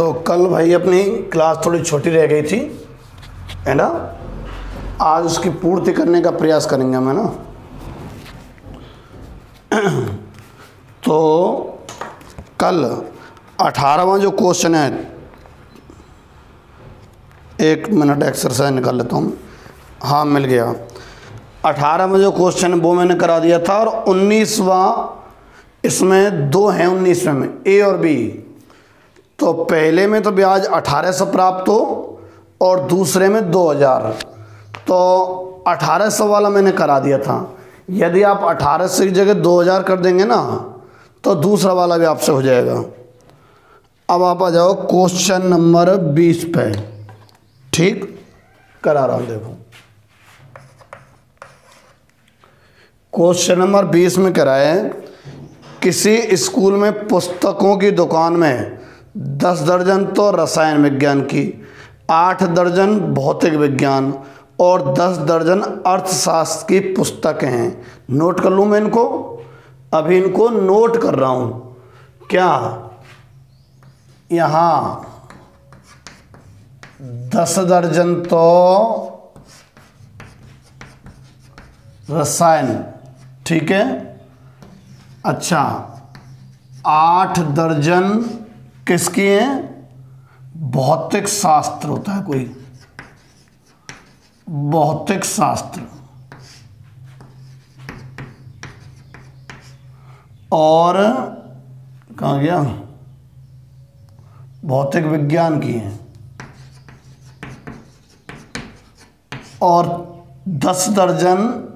तो कल भाई अपनी क्लास थोड़ी छोटी रह गई थी, है ना। आज उसकी पूर्ति करने का प्रयास करेंगे हम, है ना। तो कल 18वां जो क्वेश्चन है, एक मिनट एक्सरसाइज निकाल लेता हूँ। हाँ, मिल गया। 18वां जो क्वेश्चन वो मैंने करा दिया था, और 19वां इसमें दो हैं 19वें में, ए और बी। तो पहले में तो ब्याज 1800 प्राप्त हो और दूसरे में 2000। तो 1800 वाला मैंने करा दिया था। यदि आप 1800 की जगह 2000 कर देंगे ना, तो दूसरा वाला भी आपसे हो जाएगा। अब आप आ जाओ क्वेश्चन नंबर 20 पे। ठीक, करा रहा हूँ, देखो। क्वेश्चन नंबर 20 में कराए, किसी स्कूल में पुस्तकों की दुकान में 10 दर्जन तो रसायन विज्ञान की, 8 दर्जन भौतिक विज्ञान और 10 दर्जन अर्थशास्त्र की पुस्तकें हैं। नोट कर लूँ मैं इनको, अभी इनको नोट कर रहा हूँ। क्या यहाँ 10 दर्जन तो रसायन, ठीक है। अच्छा, 8 दर्जन किसकी हैं? भौतिक शास्त्र होता है कोई, भौतिक शास्त्र। और कहाँ गया? भौतिक विज्ञान की हैं। और 10 दर्जन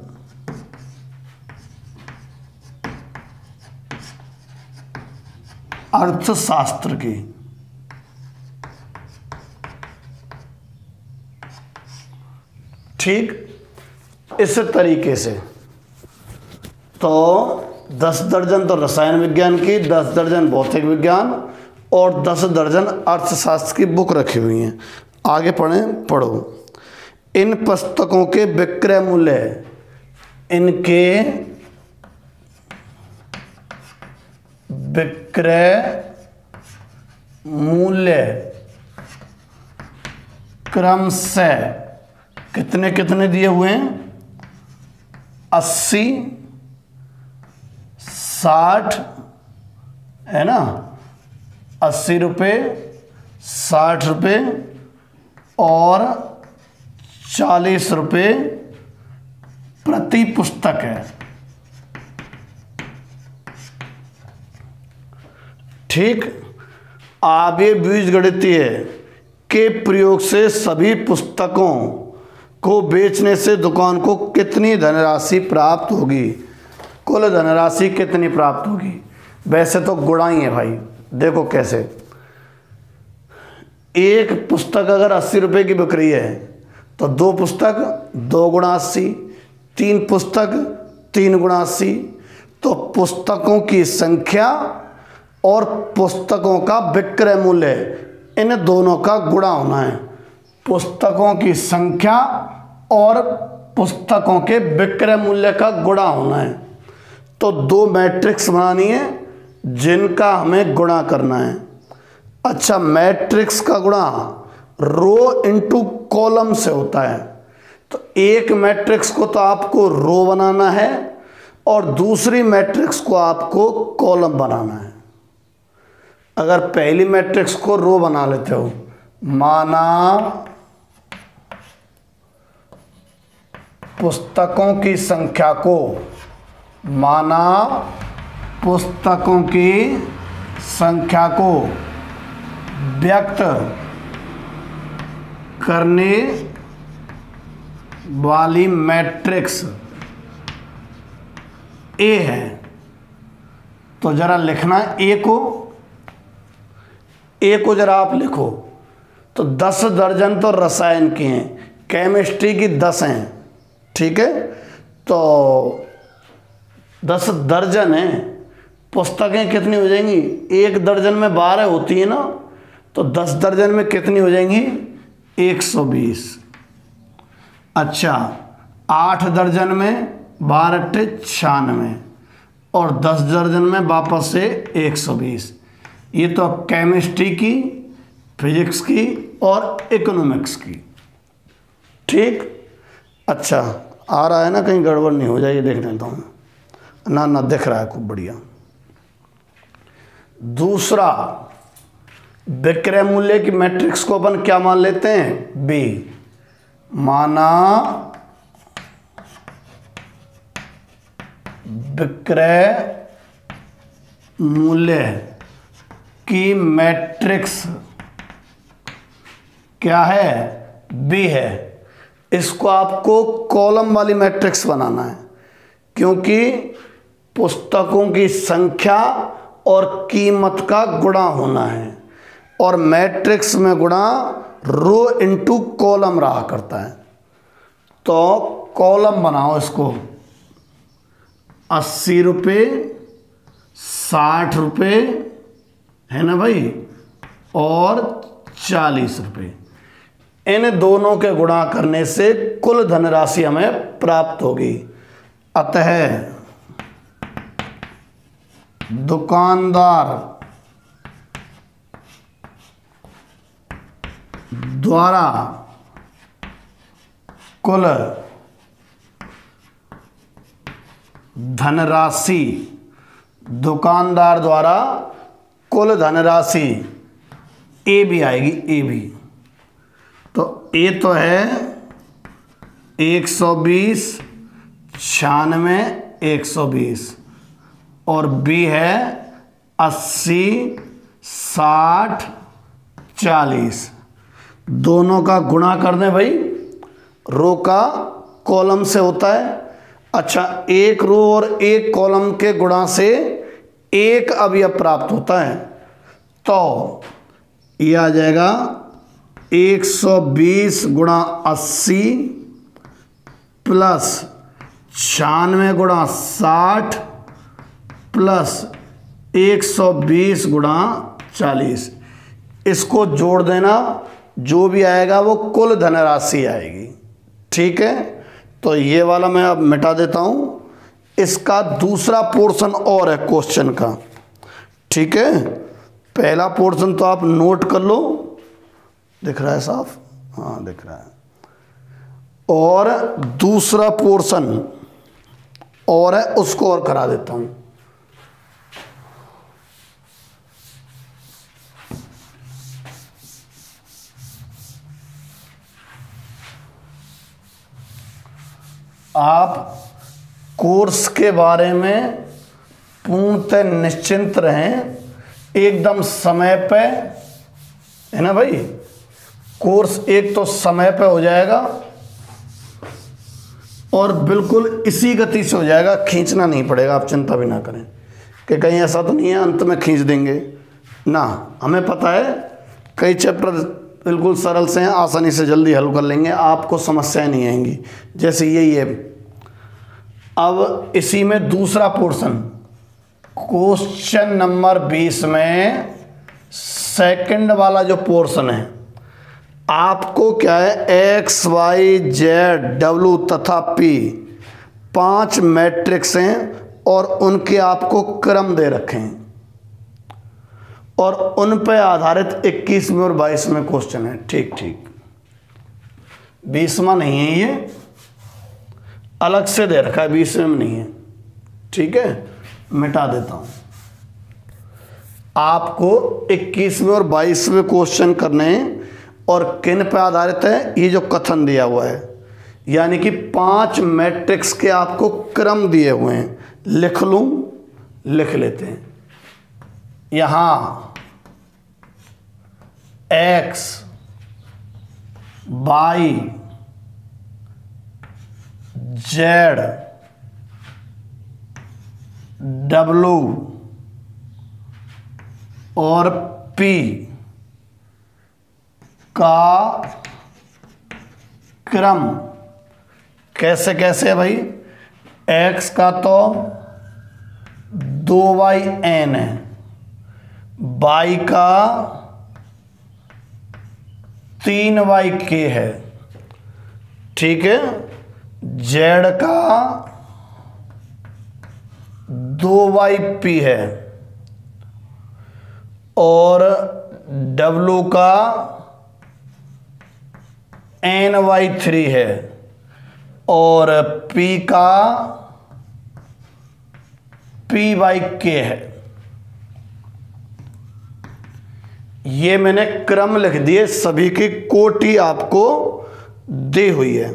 अर्थशास्त्र की। ठीक, इस तरीके से। तो 10 दर्जन तो रसायन विज्ञान की, 10 दर्जन भौतिक विज्ञान और 10 दर्जन अर्थशास्त्र की बुक रखी हुई हैं। आगे पढ़ो। इन पुस्तकों के विक्रय मूल्य, इनके विक्रय मूल्य क्रम से कितने कितने दिए हुए हैं? 80, 60, है ना। 80 रुपये, 60 रुपये और 40 रुपये प्रति पुस्तक है। ठीक, आप ये बीजगणितीय के प्रयोग से सभी पुस्तकों को बेचने से दुकान को कितनी धनराशि प्राप्त होगी? कुल धनराशि कितनी प्राप्त होगी? वैसे तो गुणा ही है भाई, देखो कैसे। एक पुस्तक अगर 80 रुपये की बिक रही है, तो 2 पुस्तक 2 गुणा 80, 3 पुस्तक 3 गुणा 80। तो पुस्तकों की संख्या और पुस्तकों का विक्रय मूल्य, इन दोनों का गुणा होना है। पुस्तकों की संख्या और पुस्तकों के विक्रय मूल्य का गुणा होना है। तो 2 मैट्रिक्स बनानी है जिनका हमें गुणा करना है। अच्छा, मैट्रिक्स का गुणा रो इंटू कॉलम से होता है। तो एक मैट्रिक्स को तो आपको रो बनाना है और दूसरी मैट्रिक्स को आपको कॉलम बनाना है। अगर पहली मैट्रिक्स को रो बना लेते हो, माना पुस्तकों की संख्या को, माना पुस्तकों की संख्या को व्यक्त करने वाली मैट्रिक्स ए है। तो जरा लिखना ए को जरा आप लिखो। तो 10 दर्जन तो रसायन की हैं, केमिस्ट्री की 10 हैं, ठीक है। तो 10 दर्जन हैं, पुस्तकें कितनी हो जाएंगी? 1 दर्जन में 12 होती है ना, तो 10 दर्जन में कितनी हो जाएंगी? 120। अच्छा, 8 दर्जन में 12 96 और 10 दर्जन में वापस से 120। ये तो केमिस्ट्री की फिजिक्स की और इकोनॉमिक्स की। ठीक, अच्छा आ रहा है ना, कहीं गड़बड़ नहीं हो जाए, ये देख लेता हूँ। ना ना दिख रहा है, खूब बढ़िया। दूसरा, विक्रय मूल्य की मैट्रिक्स को अपन क्या मान लेते हैं? बी। माना विक्रय मूल्य की मैट्रिक्स क्या है? बी है। इसको आपको कॉलम वाली मैट्रिक्स बनाना है, क्योंकि पुस्तकों की संख्या और कीमत का गुणा होना है, और मैट्रिक्स में गुणा रो इनटू कॉलम रहा करता है। तो कॉलम बनाओ इसको, 80 रुपये, 60 रुपये है ना भाई, और 40 रुपये। इन दोनों के गुणा करने से कुल धनराशि हमें प्राप्त होगी। अतः दुकानदार द्वारा कुल धनराशि, दुकानदार द्वारा कुल धनराशि ए भी आएगी, ए भी। तो ए तो है 120, 96, 120, और बी है 80, 60, 40। दोनों का गुणा कर दें भाई, रो का कॉलम से होता है। अच्छा, एक रो और एक कॉलम के गुणा से एक अवयव प्राप्त होता है, तो ये आ जाएगा 120 गुणा 80 प्लस 96 गुणा 60 प्लस 120 गुणा 40। इसको जोड़ देना, जो भी आएगा वो कुल धनराशि आएगी। ठीक है, तो ये वाला मैं अब मिटा देता हूँ। इसका दूसरा पोर्शन और है क्वेश्चन का। ठीक है, पहला पोर्शन तो आप नोट कर लो, दिख रहा है साफ? हाँ दिख रहा है। और दूसरा पोर्शन और है, उसको और करा देता हूँ। आप कोर्स के बारे में पूर्णतः निश्चिंत रहें, एकदम समय पे, है ना भाई। कोर्स एक तो समय पे हो जाएगा और बिल्कुल इसी गति से हो जाएगा, खींचना नहीं पड़ेगा। आप चिंता भी ना करें कि कहीं ऐसा तो नहीं है अंत में खींच देंगे ना। हमें पता है कई चैप्टर बिल्कुल सरल से हैं, आसानी से जल्दी हल कर लेंगे, आपको समस्याएं नहीं आएंगी। जैसे ये अब इसी में दूसरा पोर्शन, क्वेश्चन नंबर 20 में सेकंड वाला जो पोर्शन है, आपको क्या है, एक्स वाई जेड डब्ल्यू तथा पी 5 मैट्रिक्स हैं और उनके आपको क्रम दे रखे हैं, और उन पर आधारित 21वें और 22वें क्वेश्चन है। ठीक ठीक, 20वां नहीं है, ये अलग से दे रखा है, 20वें में नहीं है। ठीक है, मिटा देता हूं। आपको 21वें और 22वें क्वेश्चन करने हैं, और किन पर आधारित है, ये जो कथन दिया हुआ है, यानी कि 5 मैट्रिक्स के आपको क्रम दिए हुए हैं। लिख लूं, लिख लेते हैं। यहां एक्स वाई जेड डब्ल्यू और पी का क्रम कैसे कैसे है भाई। एक्स का तो 2yn है, वाई का 3yk है, ठीक है। जेड का 2yp है, और W का n/3 है और P का p/k है। ये मैंने क्रम लिख दिए, सभी की कोटि आपको दी हुई है।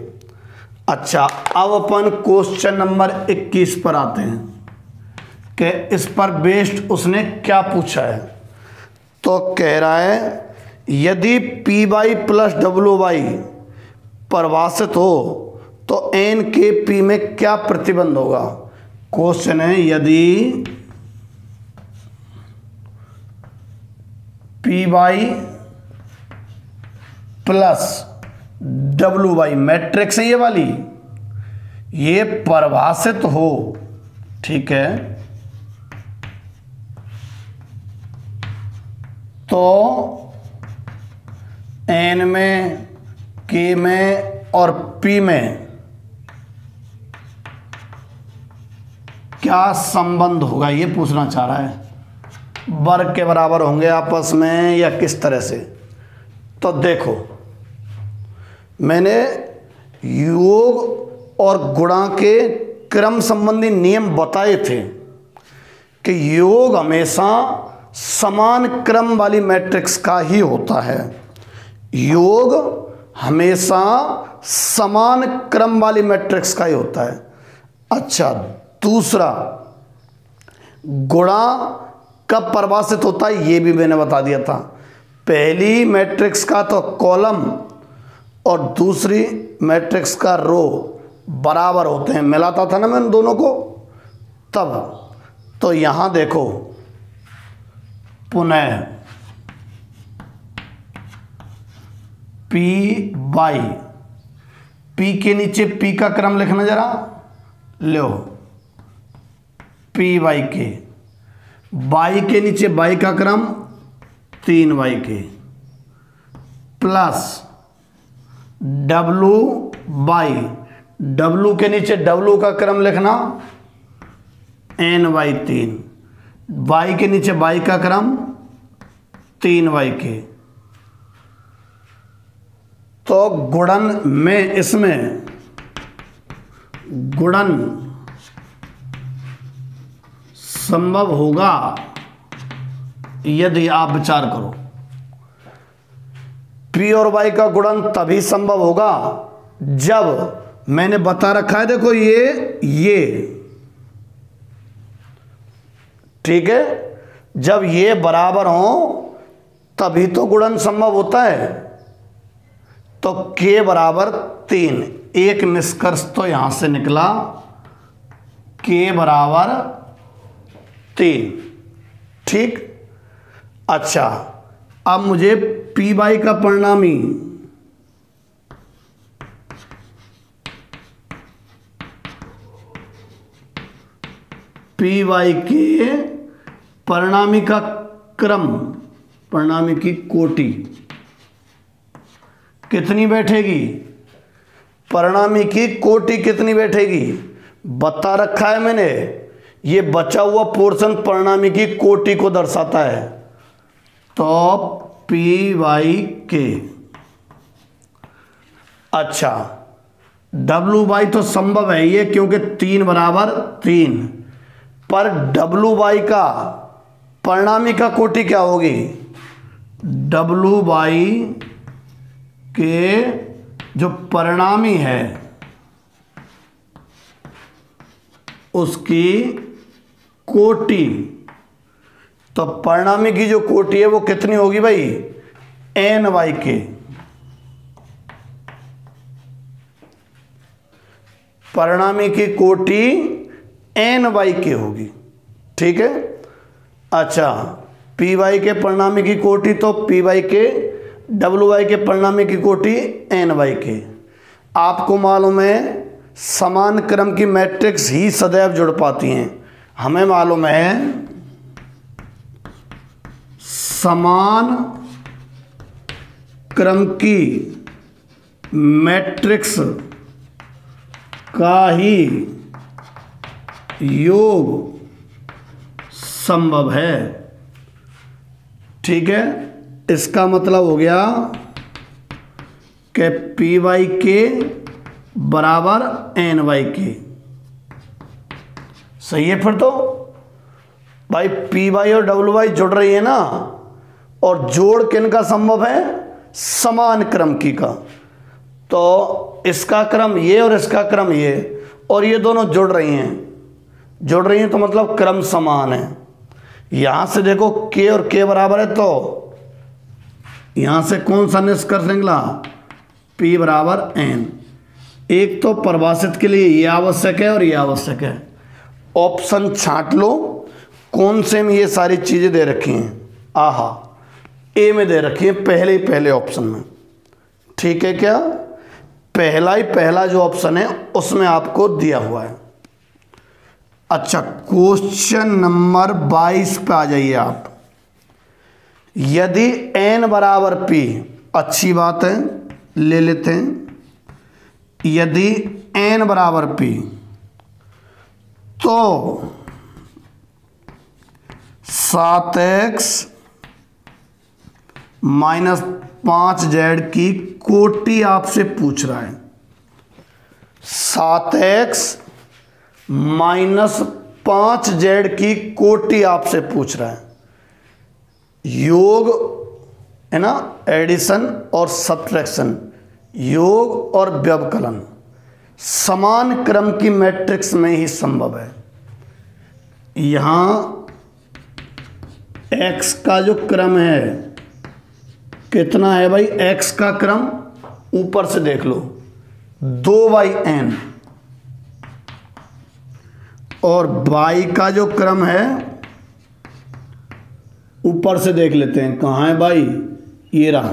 अच्छा, अब अपन क्वेश्चन नंबर 21 पर आते हैं कि इस पर बेस्ड उसने क्या पूछा है। तो कह रहा है यदि Py प्लस Wy परिभाषित हो तो n के P में क्या प्रतिबंध होगा। क्वेश्चन है यदि Py प्लस Wy मैट्रिक्स है ये वाली, ये परिभाषित हो, ठीक है, तो n में, k में और p में क्या संबंध होगा, ये पूछना चाह रहा है। वर्ग के बराबर होंगे आपस में या किस तरह से। तो देखो, मैंने योग और गुणा के क्रम संबंधी नियम बताए थे कि योग हमेशा समान क्रम वाली मैट्रिक्स का ही होता है। योग हमेशा समान क्रम वाली मैट्रिक्स का ही होता है। अच्छा, दूसरा, गुणा कब परिभाषित होता है ये भी मैंने बता दिया था। पहली मैट्रिक्स का तो कॉलम और दूसरी मैट्रिक्स का रो बराबर होते हैं, मिलाता था ना मैंने दोनों को तब। तो यहां देखो, पुनः Py, P के नीचे P का क्रम लिखना जरा, लो Py के, y के नीचे y का क्रम 3y के, प्लस Wy, W के नीचे W का क्रम लिखना n/3, y के नीचे y का क्रम 3y के। तो गुणन में, इसमें गुणन संभव होगा यदि आप विचार करो। P और Y का गुणन तभी संभव होगा जब मैंने बता रखा है, देखो ये ठीक है, जब ये बराबर हो तभी तो गुणन संभव होता है। तो K बराबर 3, एक निष्कर्ष तो यहां से निकला, K बराबर 3, ठीक। अच्छा, अब मुझे Py का परिणामी Py के परिणामी का क्रम, परिणामी की कोटि कितनी बैठेगी, परिणामी की कोटि कितनी बैठेगी बता रखा है मैंने। ये बचा हुआ पोर्शन परिणामी की कोटि को दर्शाता है। तो Py के, अच्छा, Wy तो संभव है ये, क्योंकि 3 बराबर 3, पर Wy का परिणामी का कोटि क्या होगी, Wy के जो परिणामी है उसकी कोटि, तो परिणामी की जो कोटि है वो कितनी होगी भाई, ny के। परिणामी की कोटि ny के होगी, ठीक है। अच्छा, Py के परिणामी की कोटि तो Py के, Wy के परिणामी की कोटि ny के। आपको मालूम है समान क्रम की मैट्रिक्स ही सदैव जुड़ पाती हैं। हमें मालूम है समान क्रम की मैट्रिक्स का ही योग संभव है, ठीक है। इसका मतलब हो गया कि पी वाई के बराबर एन वाई के। सही है। फिर तो भाई पी वाई और डब्ल्यू वाई जुड़ रही है ना, और जोड़ किन का संभव है? समान क्रम की का। तो इसका क्रम ये और इसका क्रम ये, और ये दोनों जुड़ रही हैं तो मतलब क्रम समान है। यहां से देखो के और के बराबर है, तो यहां से कौन सा निष्कर्ष निकला? P बराबर एन। एक तो परिभाषित के लिए ये आवश्यक है और ये आवश्यक है। ऑप्शन छांट लो कौन से में ये सारी चीजें दे रखी हैं। आहा, ए में दे रखी है पहले ऑप्शन में। ठीक है क्या? पहला जो ऑप्शन है उसमें आपको दिया हुआ है। अच्छा, क्वेश्चन नंबर 22 पे आ जाइए आप। यदि n बराबर p, अच्छी बात है, ले लेते हैं। यदि n बराबर p, तो 7x माइनस 5z की कोटि आपसे पूछ रहा है। 7x माइनस 5z की कोटि आपसे पूछ रहा है। योग है ना, एडिशन और सब्ट्रैक्शन, योग और व्यवकलन समान क्रम की मैट्रिक्स में ही संभव है। यहां x का जो क्रम है कितना है भाई? x का क्रम ऊपर से देख लो 2/n, और y का जो क्रम है ऊपर से देख लेते हैं, कहाँ है भाई? ये रहा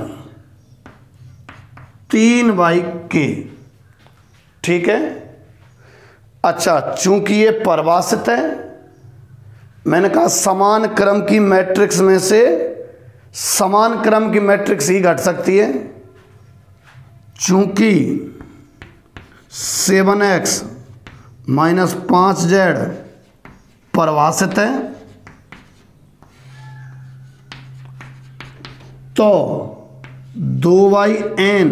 3/k। ठीक है। अच्छा, चूंकि ये परिभाषित है, मैंने कहा समान क्रम की मैट्रिक्स में से समान क्रम की मैट्रिक्स ही घट सकती है। चूंकि 7x माइनस 5z परिभाषित है, तो 2/n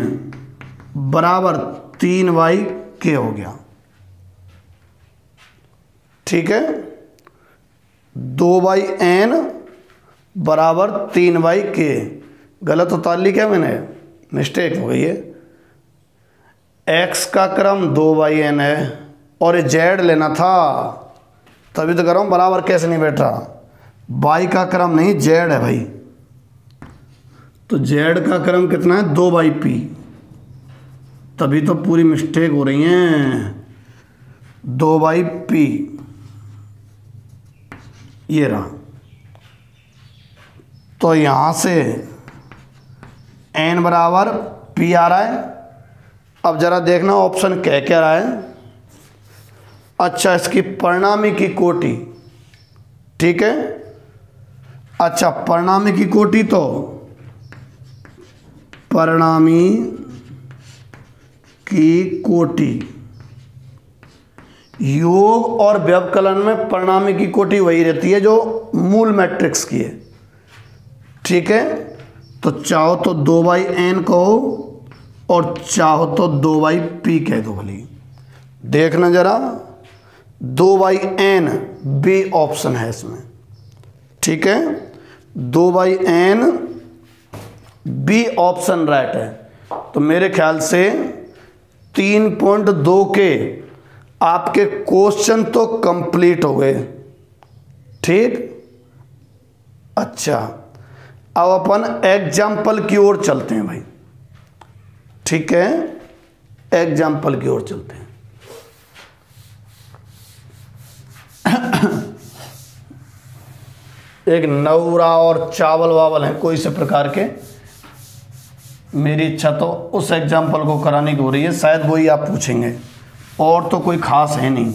बराबर 3/k हो गया। ठीक है, 2/n बराबर 3/k। गलत उतार ली क्या मैंने? मिस्टेक हो गई है। x का क्रम 2/n है और z लेना था, तभी तो कर रहा हूं, बराबर कैसे नहीं बैठ रहा? y का क्रम नहीं, z है भाई। तो z का क्रम कितना है? 2/p। तभी तो पूरी मिस्टेक हो रही हैं। 2/p ये रहा। तो यहां से n बराबर p आ रहा है। अब जरा देखना ऑप्शन कह क्या रहा है। अच्छा, इसकी परिणामी की कोटि। ठीक है। अच्छा, परिणामी की कोटि, तो परिणामी की कोटि, योग और व्यवकलन में परिणामी की कोटि वही रहती है जो मूल मैट्रिक्स की है। ठीक है। तो चाहो तो 2/n कहो और चाहो तो 2/p कह दो। भली देखना जरा, 2/n बी ऑप्शन है इसमें। ठीक है, 2/n बी ऑप्शन राइट है। तो मेरे ख्याल से 3.2 के आपके क्वेश्चन तो कंप्लीट हो गए। ठीक। अच्छा, अब अपन एग्जाम्पल की ओर चलते हैं भाई। ठीक है, एग्जाम्पल की ओर चलते हैं। एक नौरा और चावल वावल है कोई से प्रकार के, मेरी इच्छा तो उस एग्जाम्पल को कराने की हो रही है, शायद वही आप पूछेंगे, और तो कोई खास है नहीं।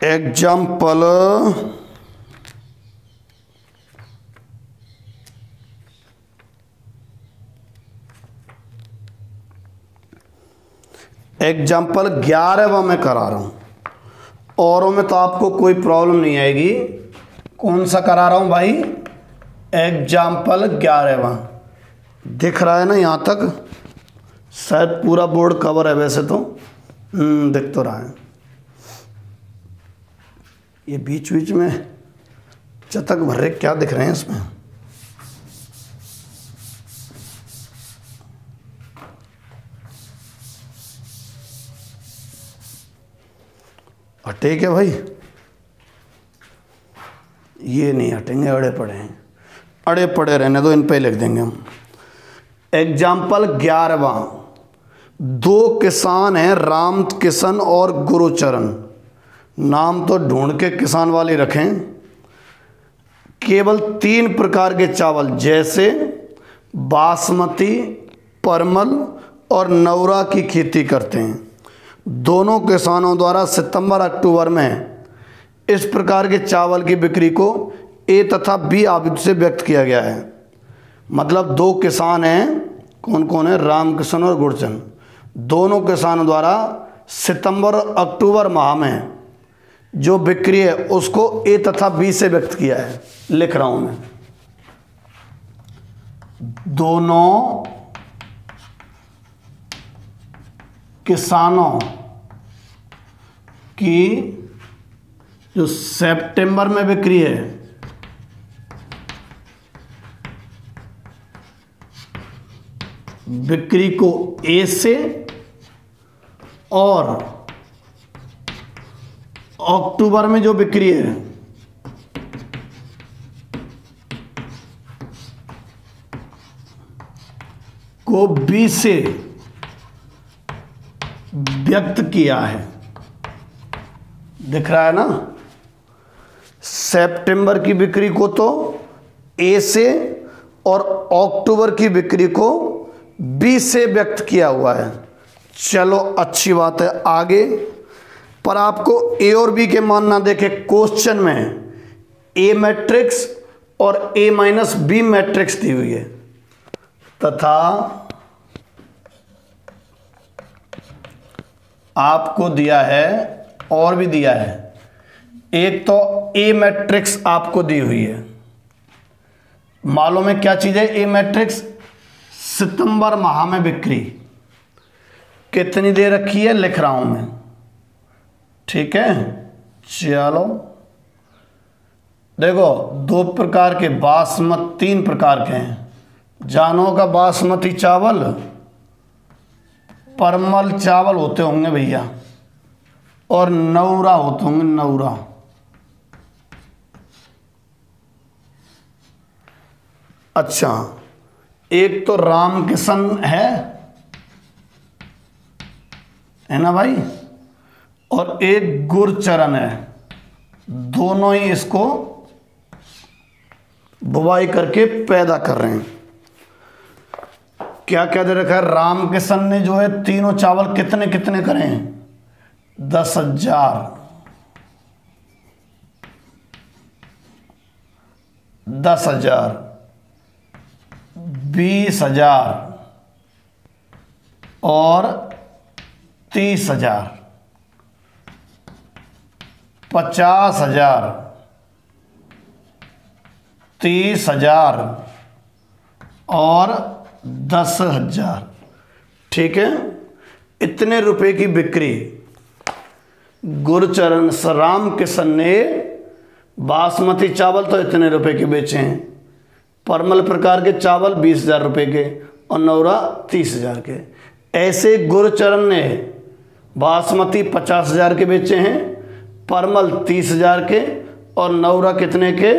एग्जाम्पल एग्जाम्पल 11वां मैं करा रहा हूँ, औरों में तो आपको कोई प्रॉब्लम नहीं आएगी। कौन सा करा रहा हूँ भाई? एग्जाम्पल 11वां। दिख रहा है ना यहाँ तक? शायद पूरा बोर्ड कवर है, वैसे तो दिख तो रहा है। ये बीच बीच में चतक भर्रे क्या दिख रहे हैं इसमें? हटे क्या भाई? ये नहीं हटेंगे, अड़े पड़े हैं। अड़े पड़े रहने दो, इन पे लिख देंगे हम। एग्जाम्पल 11वां। दो किसान हैं, राम किशन और गुरुचरण। नाम तो ढूंढ के किसान वाले रखें। केवल 3 प्रकार के चावल जैसे बासमती, परमल और नौरा की खेती करते हैं। दोनों किसानों द्वारा सितंबर अक्टूबर में इस प्रकार के चावल की बिक्री को ए तथा बी आविष्ट से व्यक्त किया गया है। मतलब 2 किसान हैं, कौन कौन है? रामकिशन और गुरचंद। दोनों किसानों द्वारा सितंबर और अक्टूबर माह में जो बिक्री है उसको ए तथा बी से व्यक्त किया है। लिख रहा हूं मैं। दोनों किसानों की जो सितंबर में बिक्री है बिक्री को ए से और अक्टूबर में जो बिक्री है को बी से व्यक्त किया है। दिख रहा है ना? सितंबर की बिक्री को तो ए से और अक्टूबर की बिक्री को बी से व्यक्त किया हुआ है। चलो अच्छी बात है। आगे पर आपको ए और बी के मान ना देखे, क्वेश्चन में ए मैट्रिक्स और ए माइनस बी मैट्रिक्स दी हुई है तथा आपको दिया है और भी दिया है। एक तो ए मैट्रिक्स आपको दी हुई है। मालूम है क्या चीज है ए मैट्रिक्स? सितंबर माह में बिक्री कितनी दे रखी है लिख रहा हूं मैं। ठीक है, चलो देखो 2 प्रकार के बासमती, 3 प्रकार के हैं। जानो का बासमती चावल, परमल चावल होते होंगे भैया, और नौरा होते होंगे, नौरा। अच्छा, एक तो राम किशन है ना भाई, और एक गुरचरण है। दोनों ही इसको बुवाई करके पैदा कर रहे हैं। क्या क्या दे रखा है? राम किशन ने जो है तीनों चावल कितने कितने करे हैं? 10,000, 10,000, 20,000 और 30,000, 50,000, 30,000 और 10,000। ठीक है, इतने रुपए की बिक्री गुरचरण राम किशन ने बासमती चावल तो इतने रुपए के बेचे हैं, परमल प्रकार के चावल 20,000 रुपए के और नौरा 30,000 के। ऐसे गुरचरण ने बासमती 50,000 के बेचे हैं, परमल 30,000 के और नौरा कितने के?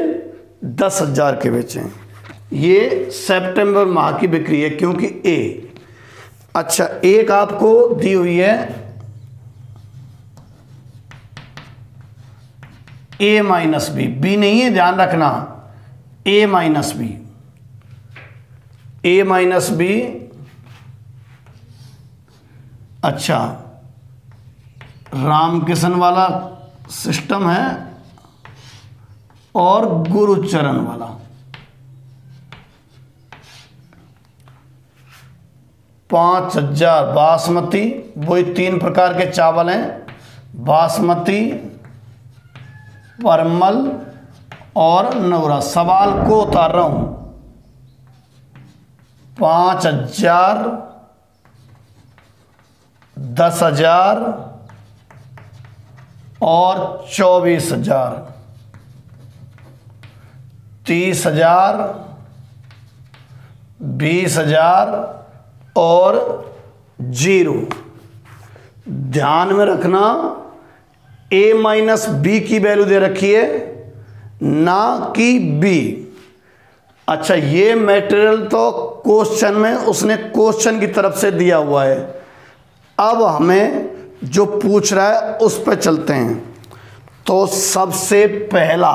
10,000 के बेचे हैं। ये सितंबर माह की बिक्री है क्योंकि ए। अच्छा, एक आपको दी हुई है ए माइनस बी, बी नहीं है ध्यान रखना, ए माइनस बी, ए माइनस बी। अच्छा, रामकिशन वाला सिस्टम है और गुरुचरण वाला। पाँच 5000 बासमती, वही 3 प्रकार के चावल हैं, बासमती, परमल और नवरा। सवाल को उतार रहा हूं। 5000, 10,000 और 24,000, 30,000, 20,000 और 0। ध्यान में रखना a माइनस बी की वैल्यू दे रखी है, ना कि b। अच्छा, ये मटेरियल तो क्वेश्चन में उसने क्वेश्चन की तरफ से दिया हुआ है। अब हमें जो पूछ रहा है उस पर चलते हैं। तो सबसे पहला,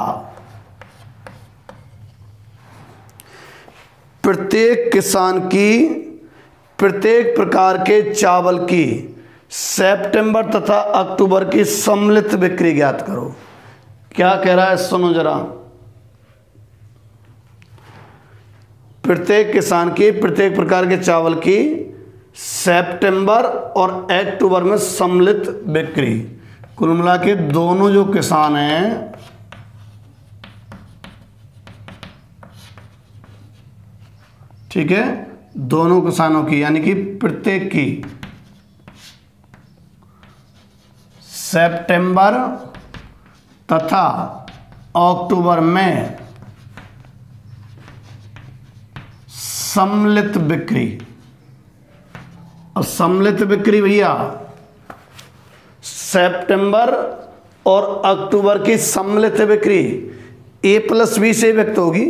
प्रत्येक किसान की प्रत्येक प्रकार के चावल की सितंबर तथा अक्टूबर की सम्मिलित बिक्री ज्ञात करो। क्या कह रहा है, सुनो जरा। प्रत्येक किसान की प्रत्येक प्रकार के चावल की सितंबर और अक्टूबर में सम्मिलित बिक्री। कुल मिला के दोनों जो किसान हैं, ठीक है, दोनों किसानों की यानी कि प्रत्येक की सितंबर तथा अक्टूबर में सम्मिलित बिक्री। और सम्मिलित बिक्री भैया सितंबर और अक्टूबर की सम्मिलित बिक्री a प्लस बी से व्यक्त होगी,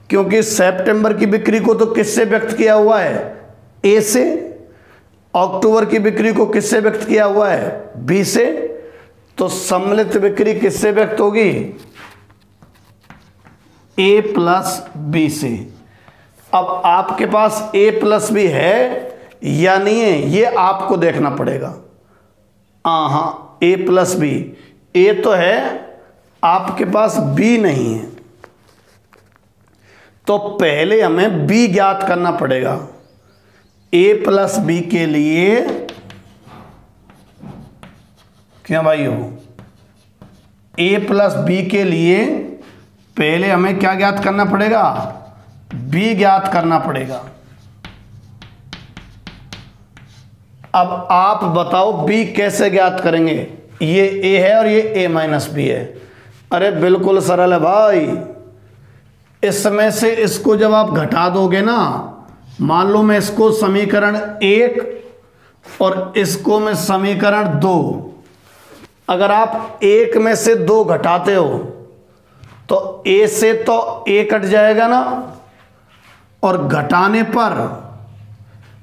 क्योंकि सितंबर की बिक्री को तो किससे व्यक्त किया हुआ है, a से। अक्टूबर की बिक्री को किससे व्यक्त किया हुआ है, b से। तो सम्मिलित बिक्री किससे व्यक्त होगी, a प्लस बी से। अब आपके पास a प्लस बी है या नहीं है, ये आपको देखना पड़ेगा। हाँ, a प्लस बी, a तो है, आपके पास b नहीं है। तो पहले हमें b ज्ञात करना पड़ेगा। a प्लस बी के लिए क्या भाई हो, a प्लस बी के लिए पहले हमें क्या ज्ञात करना पड़ेगा, b ज्ञात करना पड़ेगा। अब आप बताओ b कैसे ज्ञात करेंगे। ये a है और ये a माइनस बी है। अरे बिल्कुल सरल है भाई। इसमें से इसको जब आप घटा दोगे ना, मान लो मैं इसको समीकरण 1 और इसको मैं समीकरण 2, अगर आप 1 में से 2 घटाते हो तो a से तो a कट जाएगा ना, और घटाने पर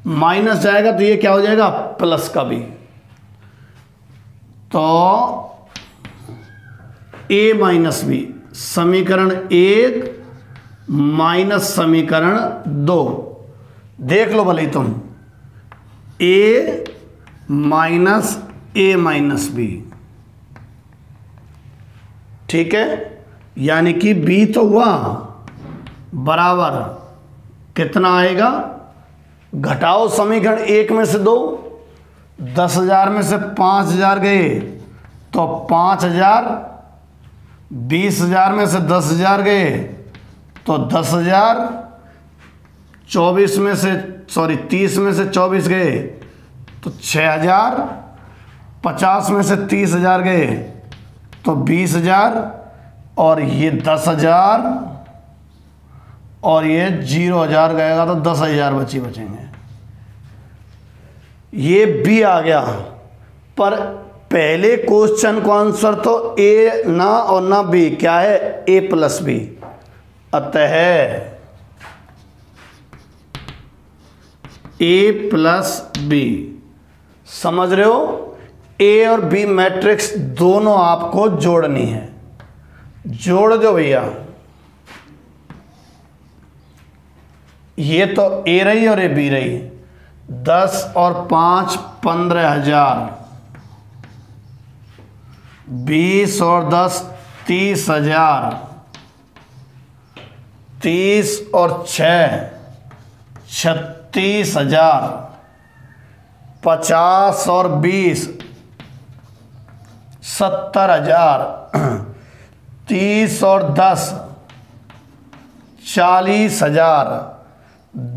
माइनस जाएगा तो ये क्या हो जाएगा, प्लस का भी। तो a माइनस बी, समीकरण 1 माइनस समीकरण 2। देख लो भले तुम, a minus a minus B, ठीक है। यानी कि b तो हुआ बराबर कितना आएगा, घटाओ समीकरण 1 में से 2, 10,000 में से 5,000 गए तो 5,000, 20,000 में से 10,000 गए तो 10,000, 24 में से 30 में से 24 गए तो 6,000, 50 में से 30,000 गए तो 20,000, और ये 10,000 और ये 0,000 गएगा तो 10,000 बचेंगे। ये बी आ गया। पर पहले क्वेश्चन का आंसर तो ए ना और ना बी, क्या है, ए प्लस बी। अतः ए प्लस बी, समझ रहे हो। ए और बी मैट्रिक्स दोनों आपको जोड़नी है, जोड़ दो भैया। ये तो ए रही और ये बी रही। 10 और 5 15,000, 20 और 10 30,000, 30 और 6 36,000, 50 और 20 70,000, 30 और 10 40,000,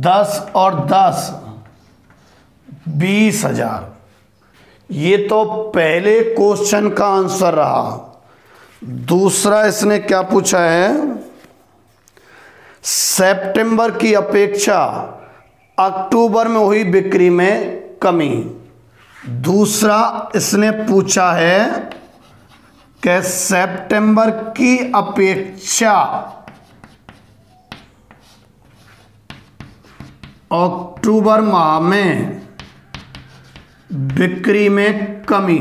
10 और 10 20,000। ये तो पहले क्वेश्चन का आंसर रहा। दूसरा इसने क्या पूछा है, सितंबर की अपेक्षा अक्टूबर में हुई बिक्री में कमी। दूसरा इसने पूछा है कि सितंबर की अपेक्षा अक्टूबर माह में बिक्री में कमी।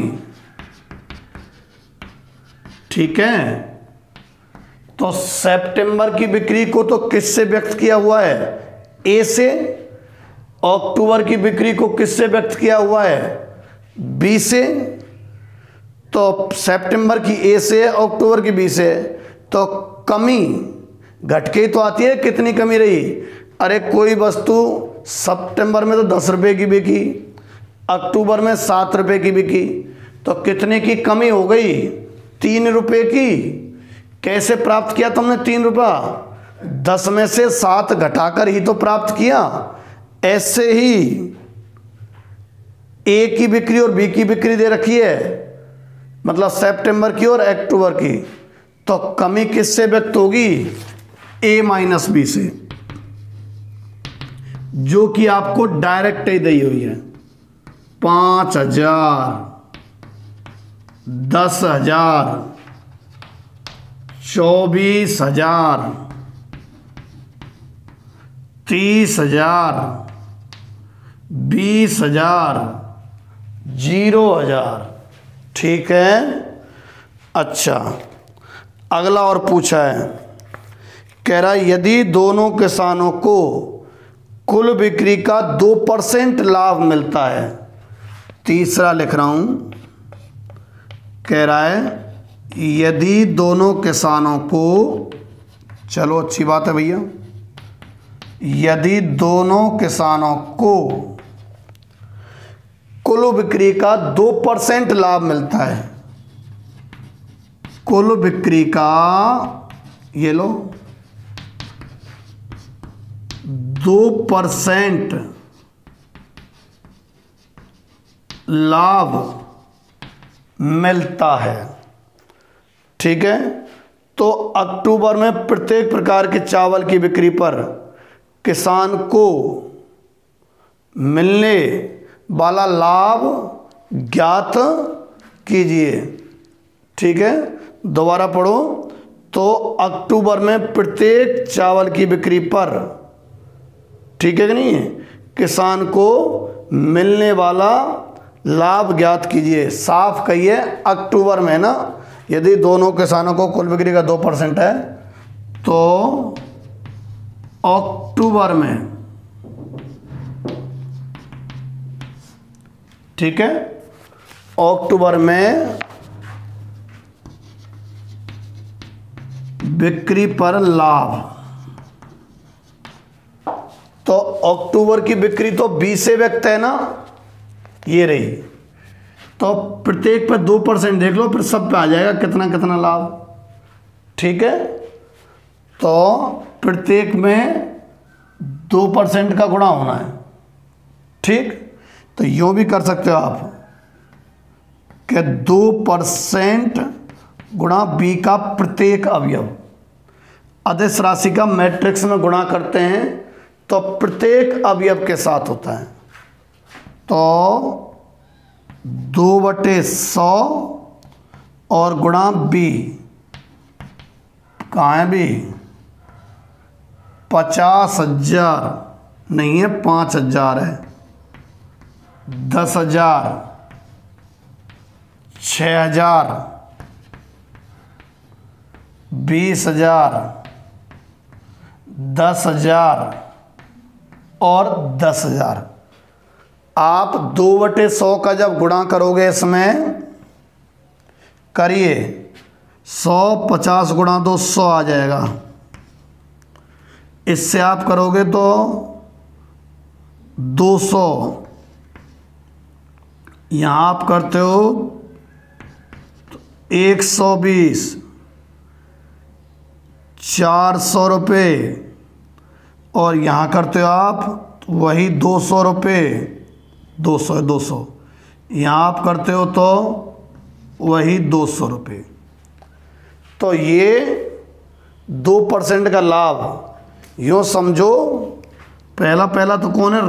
ठीक है, तो सितंबर की बिक्री को तो किससे व्यक्त किया हुआ है, ए से। अक्टूबर की बिक्री को किससे व्यक्त किया हुआ है, बी से। तो सितंबर की ए से, अक्टूबर की बी से, तो कमी घट के ही तो आती है। कितनी कमी रही, अरे कोई वस्तु सितंबर में तो 10 रुपये की बिकी, अक्टूबर में 7 रुपये की बिकी, तो कितने की कमी हो गई, 3 रुपये की। कैसे प्राप्त किया तुमने 3 रुपया, 10 में से 7 घटाकर ही तो प्राप्त किया। ऐसे ही ए की बिक्री और बी की बिक्री दे रखी है, मतलब सितंबर की और अक्टूबर की, तो कमी किससे व्यक्त होगी, ए माइनस बी से, जो कि आपको डायरेक्ट ही दी हुई है। 5,000, 10,000, 24,000, 30,000, 20,000, 0,000। ठीक है। अच्छा, अगला और पूछा है, कह रहा है यदि दोनों किसानों को कुल बिक्री का 2% लाभ मिलता है। तीसरा लिख रहा हूं, कह रहा है यदि दोनों किसानों को, चलो अच्छी बात है भैया, यदि दोनों किसानों को कुल बिक्री का 2% लाभ मिलता है, कुल बिक्री का, ये लो, 2% लाभ मिलता है। ठीक है, तो अक्टूबर में प्रत्येक प्रकार के चावल की बिक्री पर किसान को मिलने वाला लाभ ज्ञात कीजिए। ठीक है, दोबारा पढ़ो। तो अक्टूबर में प्रत्येक चावल की बिक्री पर, ठीक है कि नहीं, किसान को मिलने वाला लाभ ज्ञात कीजिए। साफ कहिए, अक्टूबर में ना, यदि दोनों किसानों को कुल बिक्री का 2% है, तो अक्टूबर में, ठीक है, अक्टूबर में बिक्री पर लाभ, तो अक्टूबर की बिक्री तो 20 से व्यक्त है ना, ये रही, तो प्रत्येक पर 2% देख लो, फिर सब पे आ जाएगा कितना कितना लाभ। ठीक है, तो प्रत्येक में 2% का गुणा होना है। ठीक, तो यूँ भी कर सकते हो आप कि 2% गुणा बी का प्रत्येक अवयव। अदिश राशि का मैट्रिक्स में गुणा करते हैं तो प्रत्येक अवयव के साथ होता है। तो 2/100 और गुणा बी, कहाँ है बी, 50,000 नहीं है, 5,000 है, 10,000, 6,000, 20,000, 10,000 और 10,000। आप 2/100 का जब गुणा करोगे इसमें करिए 100 50 गुणा 2 100 आ जाएगा। इससे आप करोगे तो 200, यहाँ आप करते हो 120, 400 रुपये, और यहाँ करते हो आप वही 200 रुपये, 200 यहाँ आप करते हो तो वही 200 रुपये। तो ये 2% का लाभ यूँ समझो। पहला तो कौन है?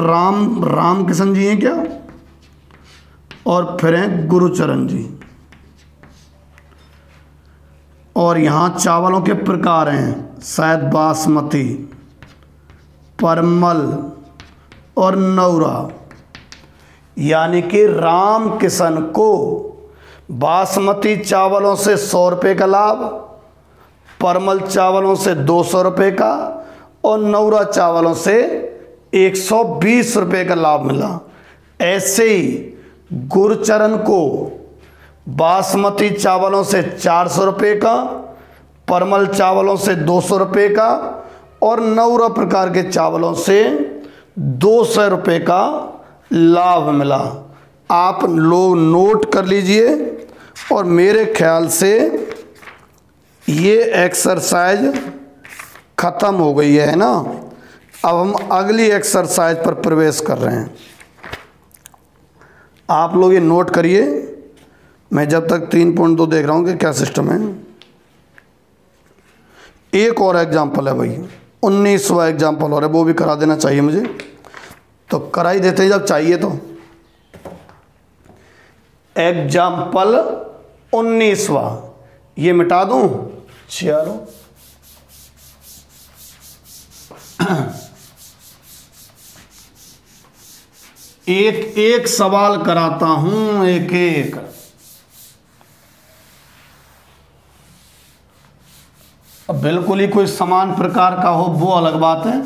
राम किशन जी हैं क्या, और फिर हैं गुरुचरण जी। और यहाँ चावलों के प्रकार हैं, शायद बासमती, परमल और नौरा। यानी कि राम किशन को बासमती चावलों से 100 रुपये का लाभ, परमल चावलों से 200 रुपये का, और नौरा चावलों से 120 रुपये का लाभ मिला। ऐसे ही गुरुचरण को बासमती चावलों से 400 रुपये का, परमल चावलों से 200 रुपये का, और नौरा प्रकार के चावलों से 200 रुपये का लाभ मिला। आप लोग नोट कर लीजिए। और मेरे ख्याल से ये एक्सरसाइज ख़त्म हो गई है ना। अब हम अगली एक्सरसाइज पर प्रवेश कर रहे हैं। आप लोग ये नोट करिए, मैं जब तक 3.2 देख रहा हूँ कि क्या सिस्टम है। एक और एग्जाम्पल है भाई, 19वां एग्जाम्पल और है, वो भी करा देना चाहिए मुझे। तो करा ही देते हैं जब चाहिए तो। एग्जाम्पल 19वां, ये मिटा दूं? चलो एक एक सवाल कराता हूं, एक एक। अब बिल्कुल ही कोई समान प्रकार का हो वो अलग बात है,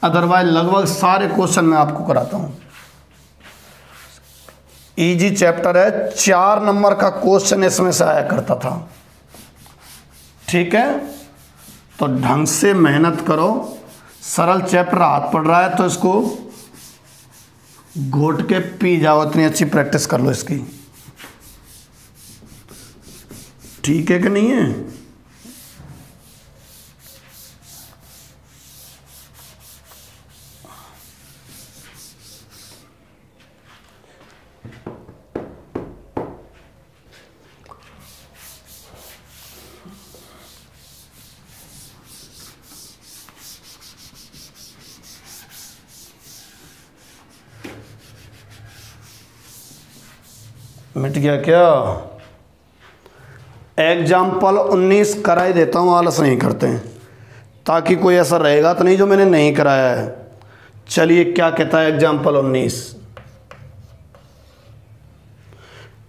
अदरवाइज लगभग सारे क्वेश्चन मैं आपको कराता हूं। इजी चैप्टर है, 4 नंबर का क्वेश्चन इसमें से आया करता था। ठीक है, तो ढंग से मेहनत करो। सरल चैप्टर हाथ पड़ रहा है तो इसको घोट के पी जाओ, इतनी अच्छी प्रैक्टिस कर लो इसकी। ठीक है कि नहीं है? मिट गया क्या? एग्जाम्पल 19 करा ही देता हूँ, आलस नहीं करते हैं, ताकि कोई ऐसा रहेगा तो नहीं जो मैंने नहीं कराया है। चलिए क्या कहता है एग्जाम्पल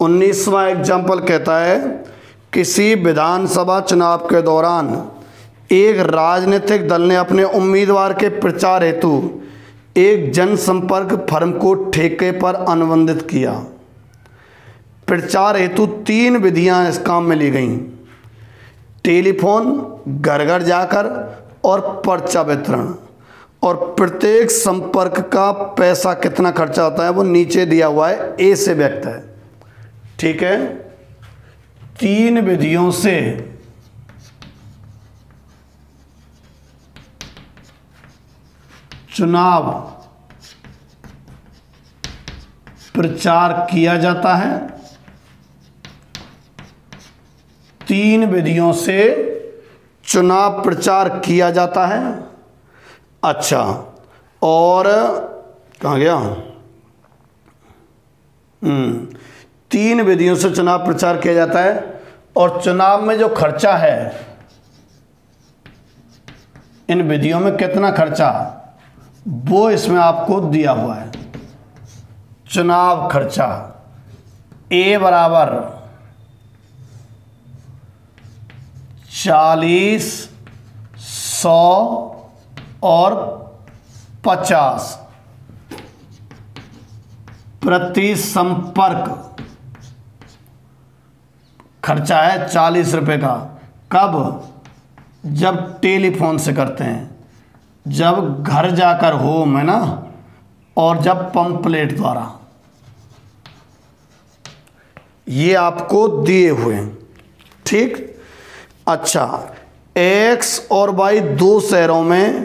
19वां एग्जाम्पल कहता है, किसी विधानसभा चुनाव के दौरान एक राजनीतिक दल ने अपने उम्मीदवार के प्रचार हेतु एक जनसंपर्क फर्म को ठेके पर अनुबंधित किया। प्रचार हेतु 3 विधियां इस काम में ली गईं: टेलीफोन, घर घर जाकर, और पर्चा वितरण। और प्रत्येक संपर्क का पैसा कितना खर्चा होता है वो नीचे दिया हुआ है, ए से व्यक्त है। ठीक है, 3 विधियों से चुनाव प्रचार किया जाता है। 3 विधियों से चुनाव प्रचार किया जाता है। अच्छा, और कहाँ गया? 3 विधियों से चुनाव प्रचार किया जाता है, और चुनाव में जो खर्चा है, इन विधियों में कितना खर्चा वो इसमें आपको दिया हुआ है। चुनाव खर्चा ए बराबर 40, 100 और 50 प्रति संपर्क खर्चा है 40 रुपये का। कब? जब टेलीफोन से करते हैं, जब घर जाकर होम, है ना, और जब पंपलेट द्वारा। ये आपको दिए हुए हैं, ठीक। अच्छा, एक्स और वाई दो शहरों में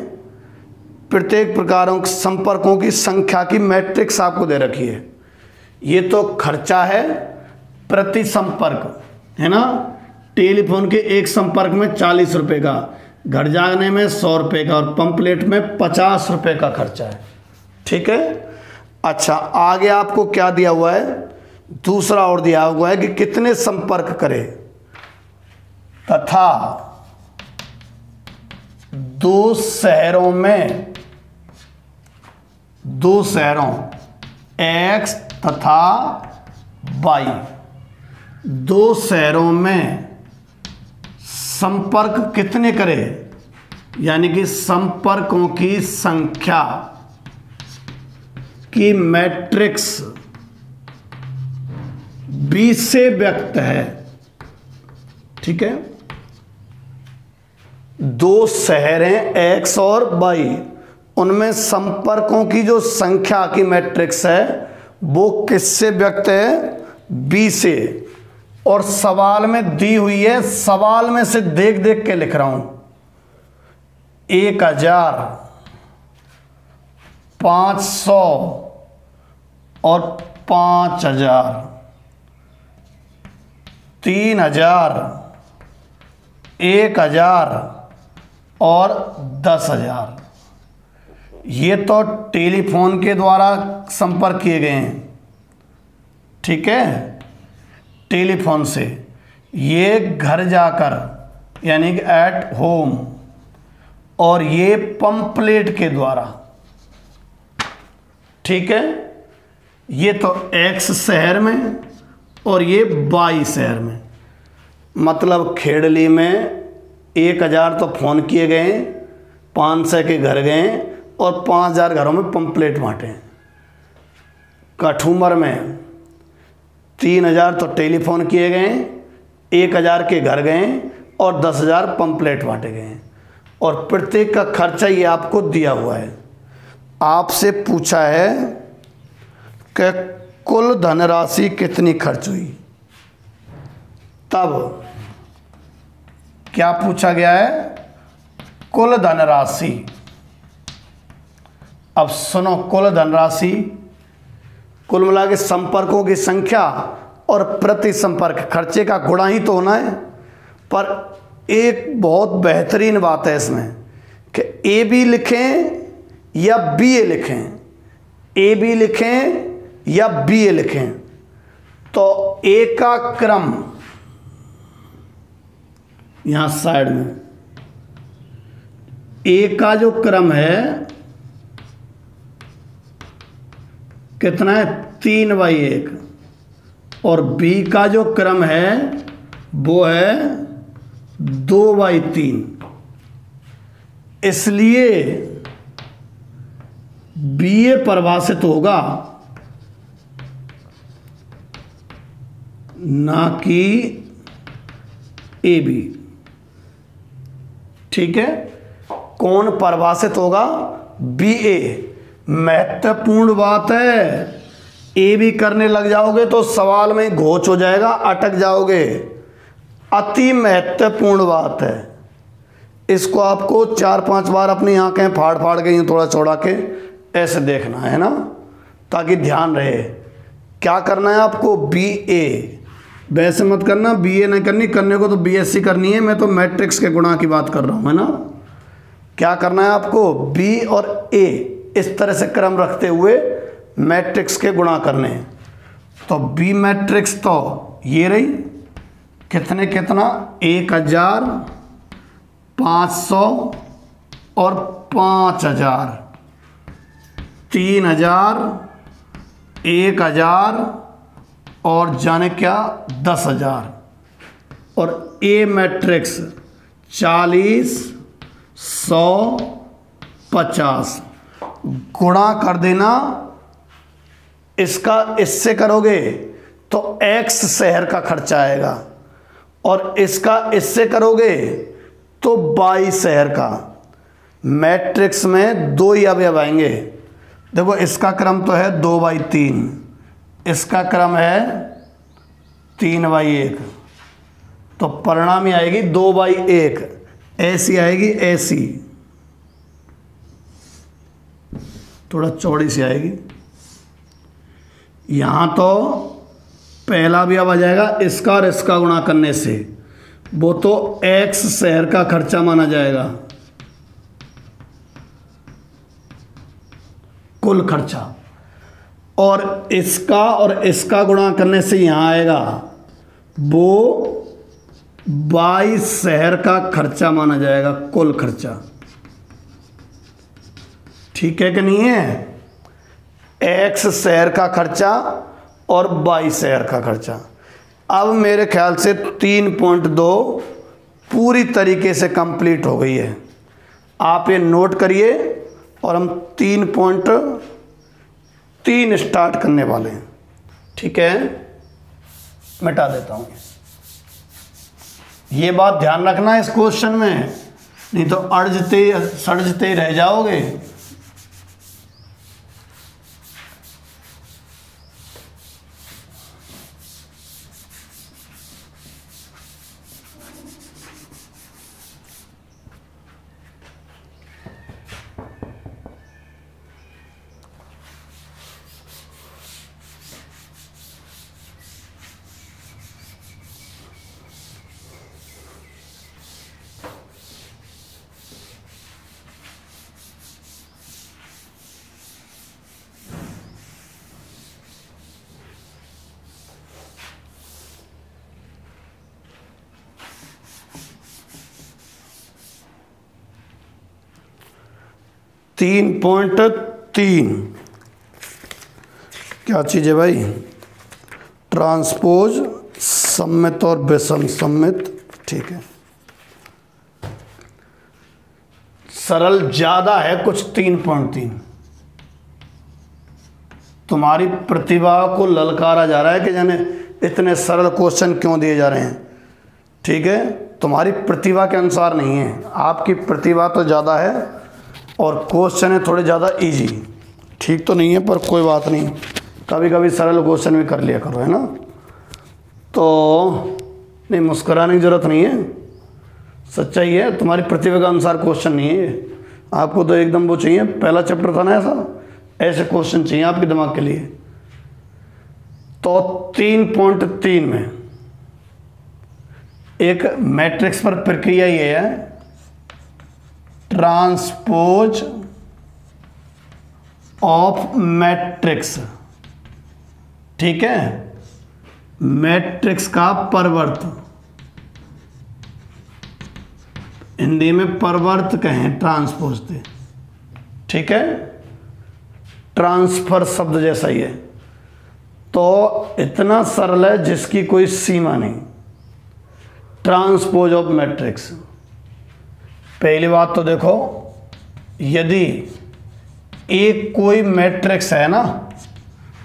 प्रत्येक प्रकारों के संपर्कों की संख्या की मैट्रिक्स आपको दे रखी है। ये तो खर्चा है प्रति संपर्क, है ना। टेलीफोन के एक संपर्क में 40 रुपये का, घर जाने में 100 रुपये का, और पंपलेट में 50 रुपये का खर्चा है, ठीक है। अच्छा, आगे आपको क्या दिया हुआ है? दूसरा और दिया हुआ है कि कितने संपर्क करे, तथा दो शहरों एक्स तथा वाई, दो शहरों में संपर्क कितने करे, यानी कि संपर्कों की संख्या की मैट्रिक्स 20 से व्यक्त है, ठीक है। दो शहर हैं एक्स और वाई, उनमें संपर्कों की जो संख्या की मैट्रिक्स है वो किससे व्यक्त है? 20 से। और सवाल में दी हुई है, सवाल में से देख देख के लिख रहा हूं, 1000, 500 और 5000, 3000, 1000 और 10,000। ये तो टेलीफोन के द्वारा संपर्क किए गए हैं, ठीक है, टेलीफोन से। ये घर जाकर यानी कि एट होम, और ये पंपलेट के द्वारा, ठीक है। ये तो एक्स शहर में और ये वाई शहर में, मतलब खेड़ली में 1000 तो फ़ोन किए गए, 500 के घर गए और 5000 घरों में पंपलेट बांटे। कठूमर में 3000 तो टेलीफोन किए गए, 1000 के घर गए और 10,000 पंपलेट बांटे गए, और प्रत्येक का खर्चा ये आपको दिया हुआ है। आपसे पूछा है कि कुल धनराशि कितनी खर्च हुई, तब क्या पूछा गया है? कुल धनराशि। अब सुनो, कुल धनराशि कुल मिला के संपर्कों की संख्या और प्रति संपर्क खर्चे का गुणा ही तो होना है। पर एक बहुत बेहतरीन बात है इसमें कि ए बी लिखें या बी ए लिखें, ए बी लिखें या बी ए लिखें, तो ए का क्रम यहां साइड में, ए का जो क्रम है कितना है? 3/1, और बी का जो क्रम है वो है 2/3। इसलिए बी ए परिभाषित होगा, ना कि ए बी, ठीक है। कौन परिभाषित होगा? बी ए। महत्वपूर्ण बात है, ए भी करने लग जाओगे तो सवाल में घोच हो जाएगा, अटक जाओगे। अति महत्वपूर्ण बात है, इसको आपको 4-5 बार अपनी आंखें फाड़ फाड़ के यूं थोड़ा चौड़ा के ऐसे देखना है ना, ताकि ध्यान रहे। क्या करना है आपको? बी ए। वैसे मत करना, बी ए नहीं करनी, करने को तो BSc करनी है। मैं तो मैट्रिक्स के गुणा की बात कर रहा हूँ, है ना। क्या करना है आपको? बी और ए इस तरह से क्रम रखते हुए मैट्रिक्स के गुणा करने हैं। तो बी मैट्रिक्स तो ये रही, कितने कितना? 1000, 500 और 5000, 3000, 1000 और जाने क्या 10,000। और ए मैट्रिक्स 40, 100, 50 गुणा कर देना। इसका इससे करोगे तो एक्स शहर का खर्चा आएगा, और इसका इससे करोगे तो 22 शहर का। मैट्रिक्स में 2 ही अवयव आएंगे। देखो इसका क्रम तो है 2/3, इसका क्रम है 3/1, तो परिणामी आएगी 2/1। ऐसी आएगी, ऐसी थोड़ा चौड़ी सी आएगी। यहां तो पहला भी अब आ जाएगा इसका और इसका गुणा करने से, वो तो x शहर का खर्चा माना जाएगा, कुल खर्चा। और इसका गुणा करने से यहां आएगा वो 22 शहर का खर्चा माना जाएगा, कुल खर्चा। ठीक है कि नहीं है? x शहर का खर्चा और 22 शहर का खर्चा। अब मेरे ख्याल से 3.2 पूरी तरीके से कंप्लीट हो गई है। आप ये नोट करिए और हम 3.3 स्टार्ट करने वाले हैं। ठीक है, मिटा देता हूँ। ये बात ध्यान रखना इस क्वेश्चन में, नहीं तो अड़जते सड़जते रह जाओगे। तीन पॉइंट 3 क्या चीज़ है भाई? ट्रांसपोज, सम्मित और विषम सम्मित। ठीक है, सरल ज़्यादा है कुछ। 3.3 तुम्हारी प्रतिभा को ललकारा जा रहा है कि जाने इतने सरल क्वेश्चन क्यों दिए जा रहे हैं। ठीक है, तुम्हारी प्रतिभा के अनुसार नहीं है, आपकी प्रतिभा तो ज़्यादा है और क्वेश्चन है थोड़े ज़्यादा इजी। ठीक तो नहीं है, पर कोई बात नहीं, कभी कभी सरल क्वेश्चन भी कर लिया करो, है ना। तो नहीं, मुस्कुराने की ज़रूरत नहीं है, सच्चाई है। तुम्हारी प्रतिभा के अनुसार क्वेश्चन नहीं है, आपको तो एकदम वो चाहिए। पहला चैप्टर था ना ऐसे क्वेश्चन चाहिए आपके दिमाग के लिए। तो 3.3 में एक मैट्रिक्स पर प्रक्रिया ये है, ट्रांसपोज ऑफ मैट्रिक्स। ठीक है, मैट्रिक्स का परिवर्त, हिंदी में परिवर्त कहें, ट्रांसपोज थे। ठीक है, ट्रांसफर शब्द जैसा ही है। तो इतना सरल है जिसकी कोई सीमा नहीं। ट्रांसपोज ऑफ मैट्रिक्स, पहली बात तो देखो, यदि एक कोई मैट्रिक्स है ना,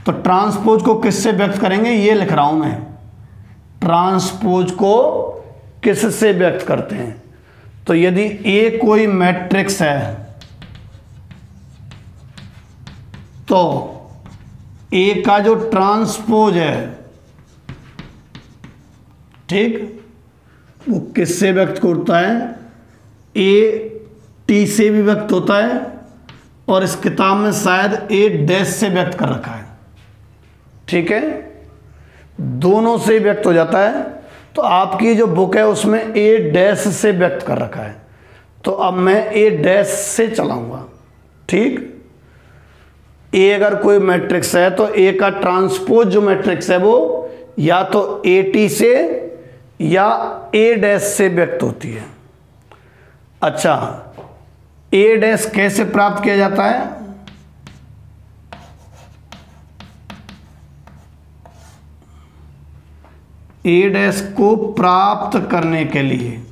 तो ट्रांसपोज को किससे व्यक्त करेंगे, ये लिख रहा हूं मैं। ट्रांसपोज को किससे व्यक्त करते हैं? तो यदि ए कोई मैट्रिक्स है तो ए का जो ट्रांसपोज है, ठीक, वो किससे व्यक्त करता है? ए टी से भी व्यक्त होता है और इस किताब में शायद ए डैश से व्यक्त कर रखा है। ठीक है, दोनों से व्यक्त हो जाता है। तो आपकी जो बुक है उसमें ए डैश से व्यक्त कर रखा है, तो अब मैं ए डैश से चलाऊंगा। ठीक, ए अगर कोई मैट्रिक्स है तो ए का ट्रांसपोज जो मैट्रिक्स है वो या तो ए टी से या ए डैश से व्यक्त होती है। अच्छा, ए डैश कैसे प्राप्त किया जाता है? ए डैश को प्राप्त करने के लिए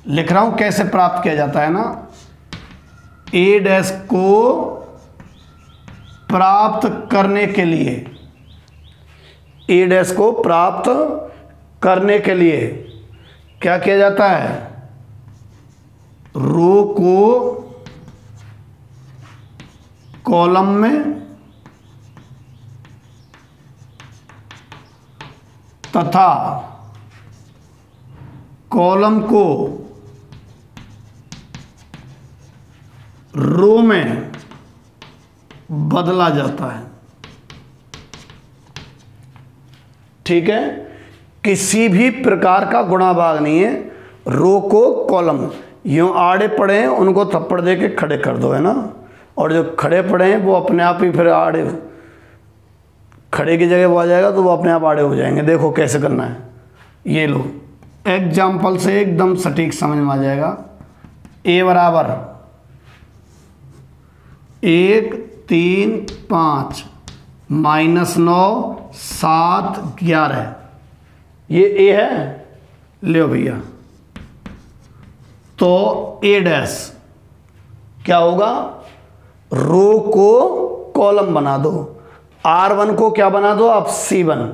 लिख रहा हूं, कैसे प्राप्त किया जाता है ना। ए डैश को प्राप्त करने के लिए, ए डैश को प्राप्त करने के लिए क्या किया जाता है, रो को कॉलम में तथा कॉलम को रो में बदला जाता है। ठीक है, किसी भी प्रकार का गुणा भाग नहीं है। रो को कॉलम यूं आड़े पड़े हैं उनको थप्पड़ दे के खड़े कर दो, है ना, और जो खड़े पड़े हैं वो अपने आप ही फिर आड़े, खड़े की जगह वो आ जाएगा तो वो अपने आप आड़े हो जाएंगे। देखो कैसे करना है, ये लो एग्जाम्पल से एकदम सटीक समझ में आ जाएगा। ए बराबर 1 3 5 -9 7 11, ये ए है, ले भैया। तो ए डैश क्या होगा, रो को कॉलम बना दो, R1 को क्या बना दो आप, C1।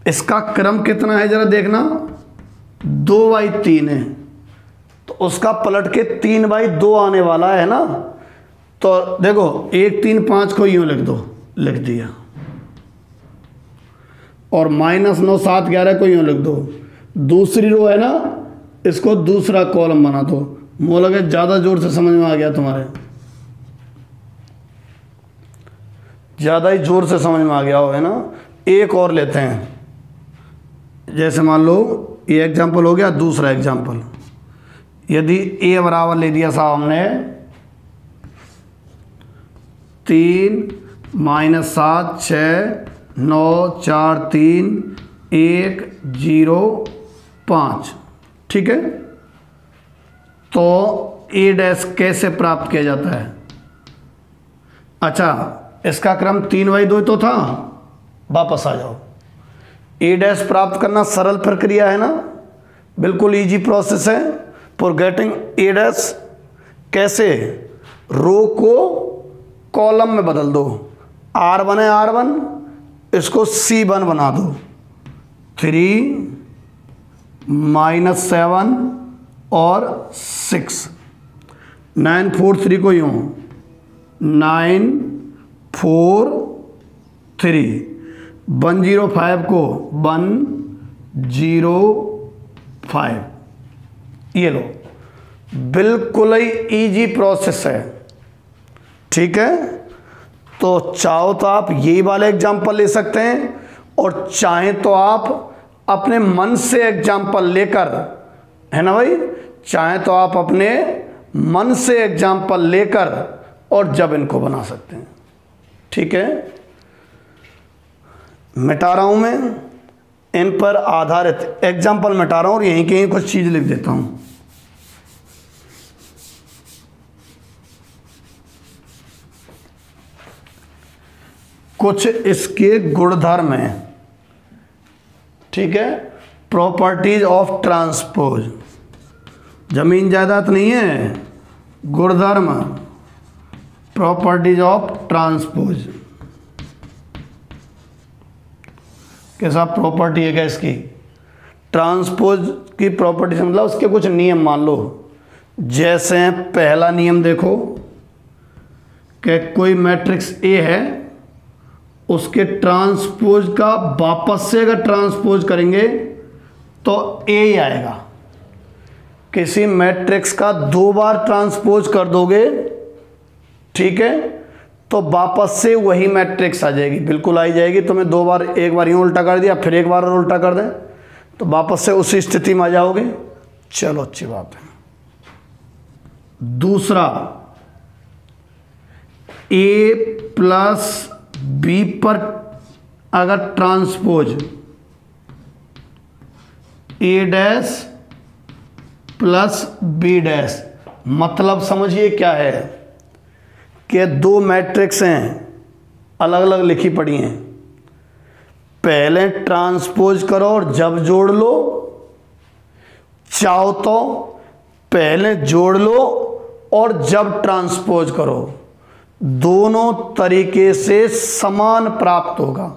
इसका क्रम कितना है जरा देखना, 2/3 है, तो उसका पलट के 3/2 आने वाला है ना। तो देखो 1 3 5 को यूं लिख दो, लिख दिया, और -9 7 11 को यूं लिख दो। दूसरी रो है ना, इसको दूसरा कॉलम बना दो। मुझे लगे ज़्यादा जोर से समझ में आ गया तुम्हारे, ज़्यादा ही जोर से समझ में आ गया हो, है ना। एक और लेते हैं, जैसे मान लो ये एग्जाम्पल हो गया। दूसरा एग्जाम्पल, यदि ए बराबर ले दिया साहब हमने 3 -7 6 9 4 3 1 0 5, ठीक है। तो ए डैश कैसे प्राप्त किया जाता है, अच्छा इसका क्रम 3/2 तो था, वापस आ जाओ। ए डैश प्राप्त करना सरल प्रक्रिया है ना, बिल्कुल इजी प्रोसेस है फॉर गेटिंग ए डैश। कैसे, रो को कॉलम में बदल दो, R1 है R1, इसको C1 बना दो। 3 -7 और 6, 9 4 3 को यूं 9 4 3, 105 को 1 0 5, ये लो, बिल्कुल ही इजी प्रोसेस है। ठीक है, तो चाहो तो आप यही वाले एग्जाम्पल ले सकते हैं, और चाहें तो आप अपने मन से एग्जाम्पल लेकर, है ना भाई, चाहें तो आप अपने मन से एग्जाम्पल लेकर और जब इनको बना सकते हैं। ठीक है, मिटा रहा हूं मैं, इन पर आधारित एग्जाम्पल मिटा रहा हूं और यहीं कहीं कुछ चीज लिख देता हूं। कुछ इसके गुणधर्म हैं, ठीक है, प्रॉपर्टीज ऑफ ट्रांसपोज। जमीन जायदाद नहीं है, गुणधर्म, प्रॉपर्टीज ऑफ ट्रांसपोज। कैसा प्रॉपर्टी है क्या इसकी, ट्रांसपोज की प्रॉपर्टी से मतलब उसके कुछ नियम मान लो। जैसे पहला नियम देखो कि कोई मैट्रिक्स ए है, उसके ट्रांसपोज का वापस से अगर ट्रांसपोज करेंगे तो ए ही आएगा। किसी मैट्रिक्स का 2 बार ट्रांसपोज कर दोगे, ठीक है, तो वापस से वही मैट्रिक्स आ जाएगी, बिल्कुल आई जाएगी। तुम्हें 2 बार, एक बार यूं उल्टा कर दिया, फिर एक बार और उल्टा कर दें तो वापस से उसी स्थिति में आ जाओगे। चलो अच्छी बात है। दूसरा, ए प्लस बी पर अगर transpose A dash plus B dash, मतलब समझिए क्या है कि 2 मैट्रिक्स हैं, अलग अलग लिखी पड़ी हैं, पहले ट्रांसपोज करो और जब जोड़ लो, चाहो तो पहले जोड़ लो और जब ट्रांसपोज करो, दोनों तरीके से समान प्राप्त होगा।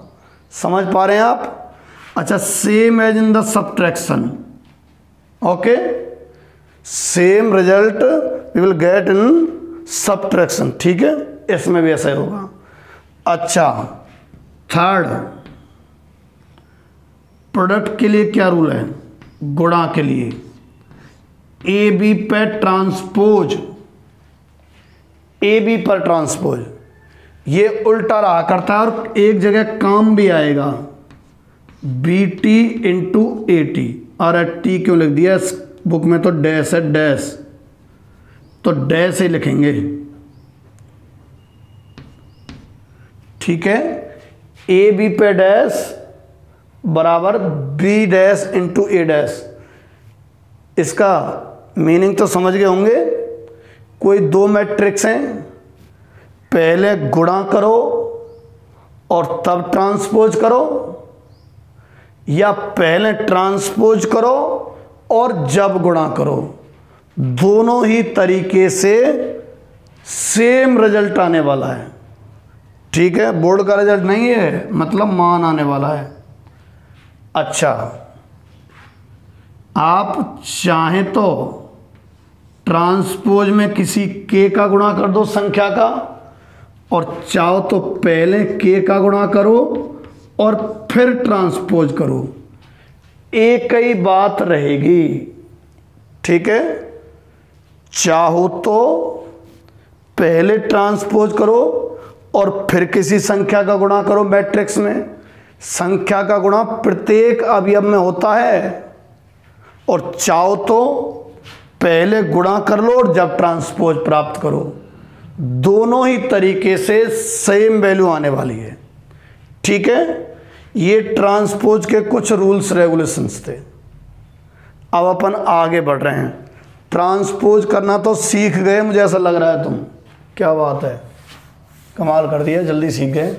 समझ पा रहे हैं आप? अच्छा, same as in the subtraction, okay, same result we will get in subtraction, ठीक है, इसमें भी ऐसा ही होगा। अच्छा, थर्ड, प्रोडक्ट के लिए क्या रूल है, गुणा के लिए ए बी पर ट्रांसपोज, ए बी पर ट्रांसपोज, ये उल्टा रहा करता है और एक जगह काम भी आएगा, B T into A T, और टी क्यों लिख दिया इस बुक में, तो डैश है, डैश तो डैश ही लिखेंगे, ठीक है, ए बी पे डैश बराबर बी डैश इंटू ए डैश। इसका मीनिंग तो समझ गए होंगे, कोई दो मैट्रिक्स हैं, पहले गुणा करो और तब ट्रांसपोज करो, या पहले ट्रांसपोज करो और जब गुणा करो, दोनों ही तरीके से सेम रिजल्ट आने वाला है, ठीक है, बोर्ड का रिजल्ट नहीं है, मतलब मान आने वाला है। अच्छा, आप चाहें तो ट्रांसपोज में किसी के का गुणा कर दो संख्या का, और चाहो तो पहले के का गुणा करो और फिर ट्रांसपोज करो, एक ही बात रहेगी, ठीक है, चाहो तो पहले ट्रांसपोज करो और फिर किसी संख्या का गुणा करो, मैट्रिक्स में संख्या का गुणा प्रत्येक अवयव में होता है, और चाहो तो पहले गुणा कर लो और जब ट्रांसपोज प्राप्त करो, दोनों ही तरीके से सेम वैल्यू आने वाली है, ठीक है। ये ट्रांसपोज के कुछ रूल्स रेगुलेशंस थे। अब अपन आगे बढ़ रहे हैं। ट्रांसपोज करना तो सीख गए, मुझे ऐसा लग रहा है, तुम क्या बात है, कमाल कर दिया, जल्दी सीख गए।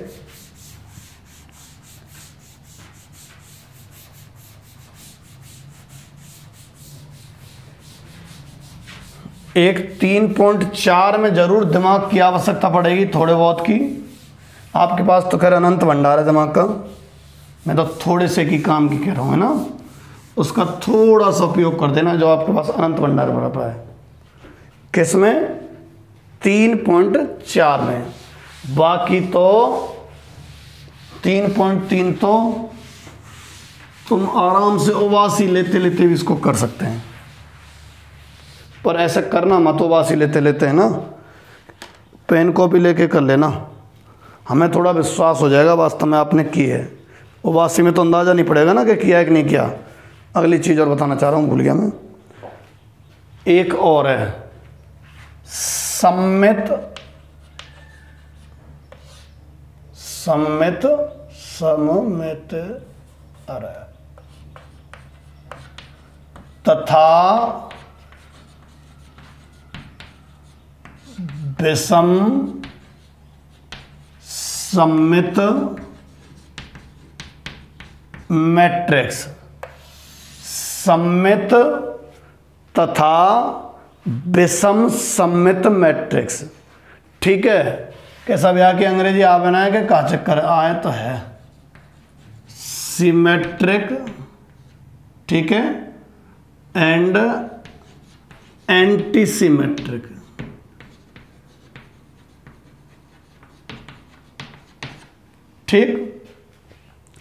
एक 3.4 में जरूर दिमाग की आवश्यकता पड़ेगी, थोड़े बहुत की। आपके पास तो खैर अनंत भंडार है दिमाग का, मैं तो थोड़े से की काम की कह रहा हूँ, है ना, उसका थोड़ा सा उपयोग कर देना, जो आपके पास अनंत भंडार भरा पड़ा है। किस में? 3.4 में। बाकी तो 3.3 तो तुम आराम से उबासी लेते लेते भी इसको कर सकते हैं, पर ऐसे करना मत उबासी लेते लेते, है ना, पेन कॉपी लेके कर लेना, हमें थोड़ा विश्वास हो जाएगा वास्तव में आपने की है। उबासी में तो अंदाज़ा नहीं पड़ेगा ना कि किया है कि नहीं किया। अगली चीज़ और बताना चाह रहा हूँ, भूल गया मैं, एक और है सम्मित तथा विषम सम्मित मैट्रिक्स। सम्मित तथा विषम सम्मित मैट्रिक्स, ठीक है। कैसा भी आके अंग्रेजी आ बनाए के का चक्कर आए तो है। सिमेट्रिक, ठीक है, एंड एंटी सिमेट्रिक। ठीक,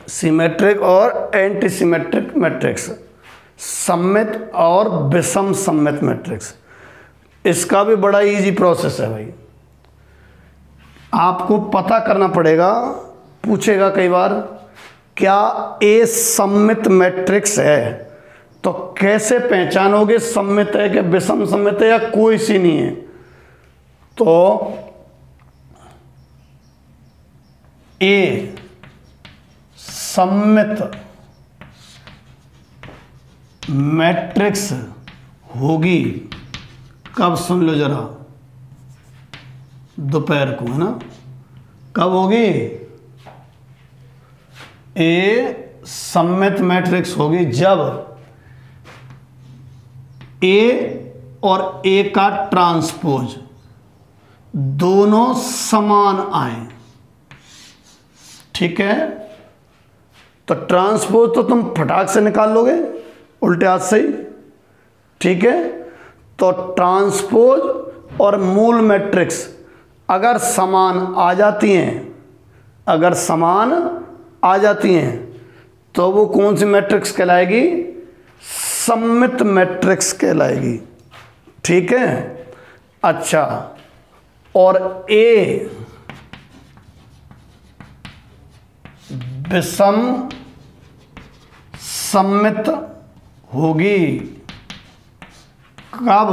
सिमेट्रिक और एंटी सिमेट्रिक मैट्रिक्स, सम्मित और विषम सम्मित मैट्रिक्स। इसका भी बड़ा इजी प्रोसेस है भाई, आपको पता करना पड़ेगा। पूछेगा कई बार, क्या ए सम्मित मैट्रिक्स है, तो कैसे पहचानोगे सम्मित है कि विषम सम्मित है या कोई सी नहीं है। तो ए सम्मित मैट्रिक्स होगी कब, सुन लो जरा, दोपहर को, है ना, कब होगी? ए सम्मित मैट्रिक्स होगी जब ए और ए का ट्रांसपोज दोनों समान आए, ठीक है। तो ट्रांसपोज तो तुम फटाक से निकाल लोगे उल्टे हाथ से ही, ठीक है। तो ट्रांसपोज और मूल मैट्रिक्स अगर समान आ जाती हैं, अगर समान आ जाती हैं तो वो कौन सी मैट्रिक्स कहलाएगी? सममित मैट्रिक्स कहलाएगी, ठीक है। अच्छा, और ए विषम सममित होगी कब?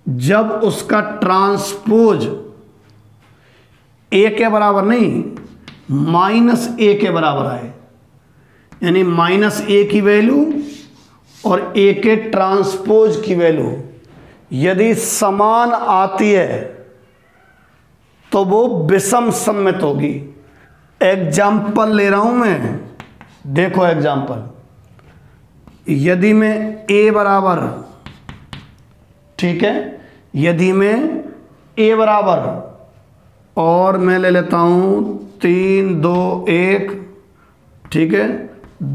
जब उसका ट्रांसपोज ए के बराबर नहीं, माइनस ए के बराबर आए, यानी माइनस ए की वैल्यू और ए के ट्रांसपोज की वैल्यू यदि समान आती है तो वो विषम सममित होगी। एग्जाम्पल ले रहा हूं मैं, देखो एग्जाम्पल। यदि मैं ए बराबर, ठीक है, यदि मैं ए बराबर और मैं ले लेता हूं 3 2 1, ठीक है,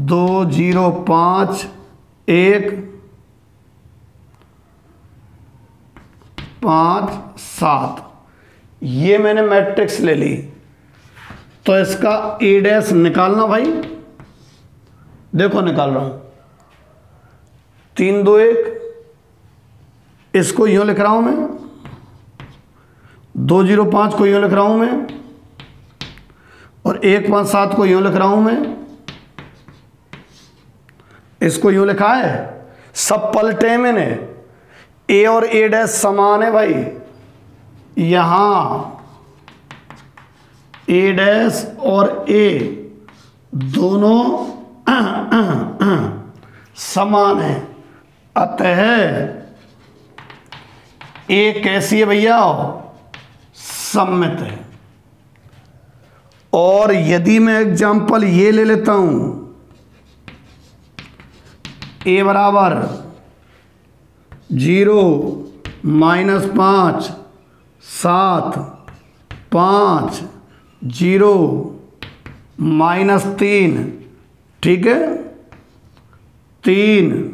2 0 5 1 5 7, ये मैंने मैट्रिक्स ले ली। तो इसका ए डैश निकालना भाई, देखो निकाल रहा हूं। 3 2 1, इसको यूं लिख रहा हूं मैं। 2 0 5 को यूं लिख रहा हूं मैं, और 1 5 7 को यूं लिख रहा हूं मैं। इसको यूं लिखा है, सब पलटे मैंने। ए और ए डैश समान है भाई, यहां ए डैश और ए दोनों समान है, अतः ए कैसी है भैया? सममित है। और यदि मैं एग्जाम्पल ये ले लेता हूं, ए बराबर 0 -5 7 5 0 -3, ठीक है, 3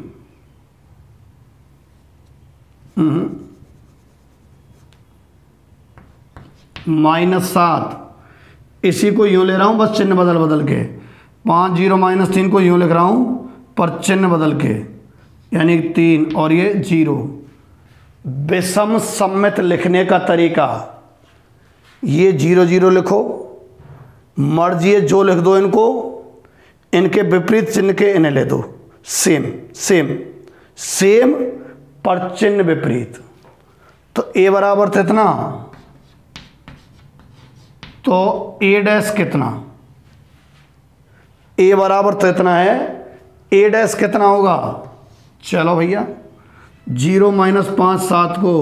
-7, इसी को यूं ले रहा हूं बस चिन्ह बदल बदल के। 5 0 -3 को यूं लिख रहा हूं पर चिन्ह बदल के, यानी 3 और ये 0। विषम सममित लिखने का तरीका, ये 0 0 लिखो, मर्जी है जो लिख दो इनको, इनके विपरीत चिन्ह के इन्हें ले दो, सेम सेम सेम पर चिन्ह विपरीत। तो ए बराबर था इतना, तो ए डैश कितना? ए बराबर तो इतना है, ए डैश कितना होगा? चलो भैया 0 -5 7 को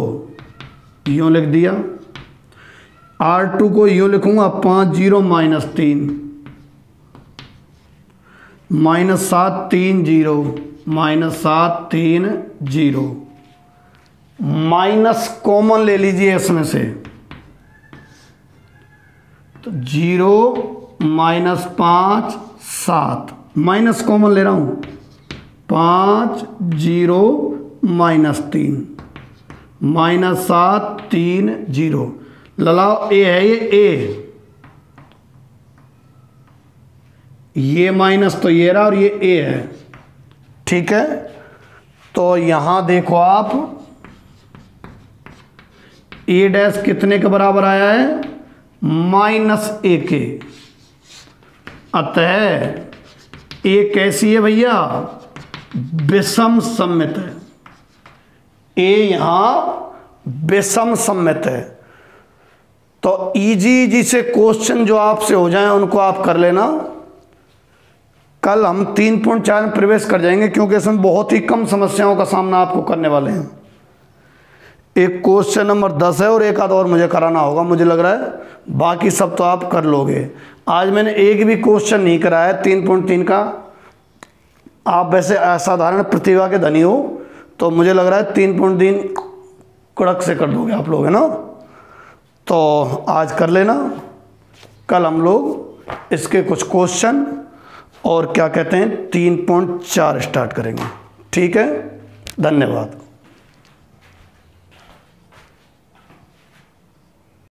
यूं लिख दिया, R2 को यूं लिखूंगा 5 0 -3 -7 3 0 -7 3 0, माइनस कॉमन ले लीजिए इसमें से, तो 0 -5 7 माइनस कॉमन ले रहा हूं, 5 0 -3 -7 3 0, ललाओ ए है, ये माइनस तो ये रहा और ये ए है, ठीक है। तो यहां देखो आप, ए डैश कितने के बराबर आया है? -a के, अतः ए कैसी है भैया? विषम सममित है। ए यहां विषम सममित है। तो इजी से क्वेश्चन जो आपसे हो जाए उनको आप कर लेना। कल हम 3.4 में प्रवेश कर जाएंगे, क्योंकि इसमें बहुत ही कम समस्याओं का सामना आपको करने वाले हैं। एक क्वेश्चन नंबर 10 है और एक आध और मुझे कराना होगा, मुझे लग रहा है, बाकी सब तो आप कर लोगे। आज मैंने एक भी क्वेश्चन नहीं कराया 3.3 का। आप वैसे असाधारण प्रतिभा के धनी हो, तो मुझे लग रहा है 3.3 कड़क से कर दोगे आप लोग, है ना। तो आज कर लेना, कल हम लोग इसके कुछ क्वेश्चन और क्या कहते हैं 3.4 स्टार्ट करेंगे। ठीक है, धन्यवाद।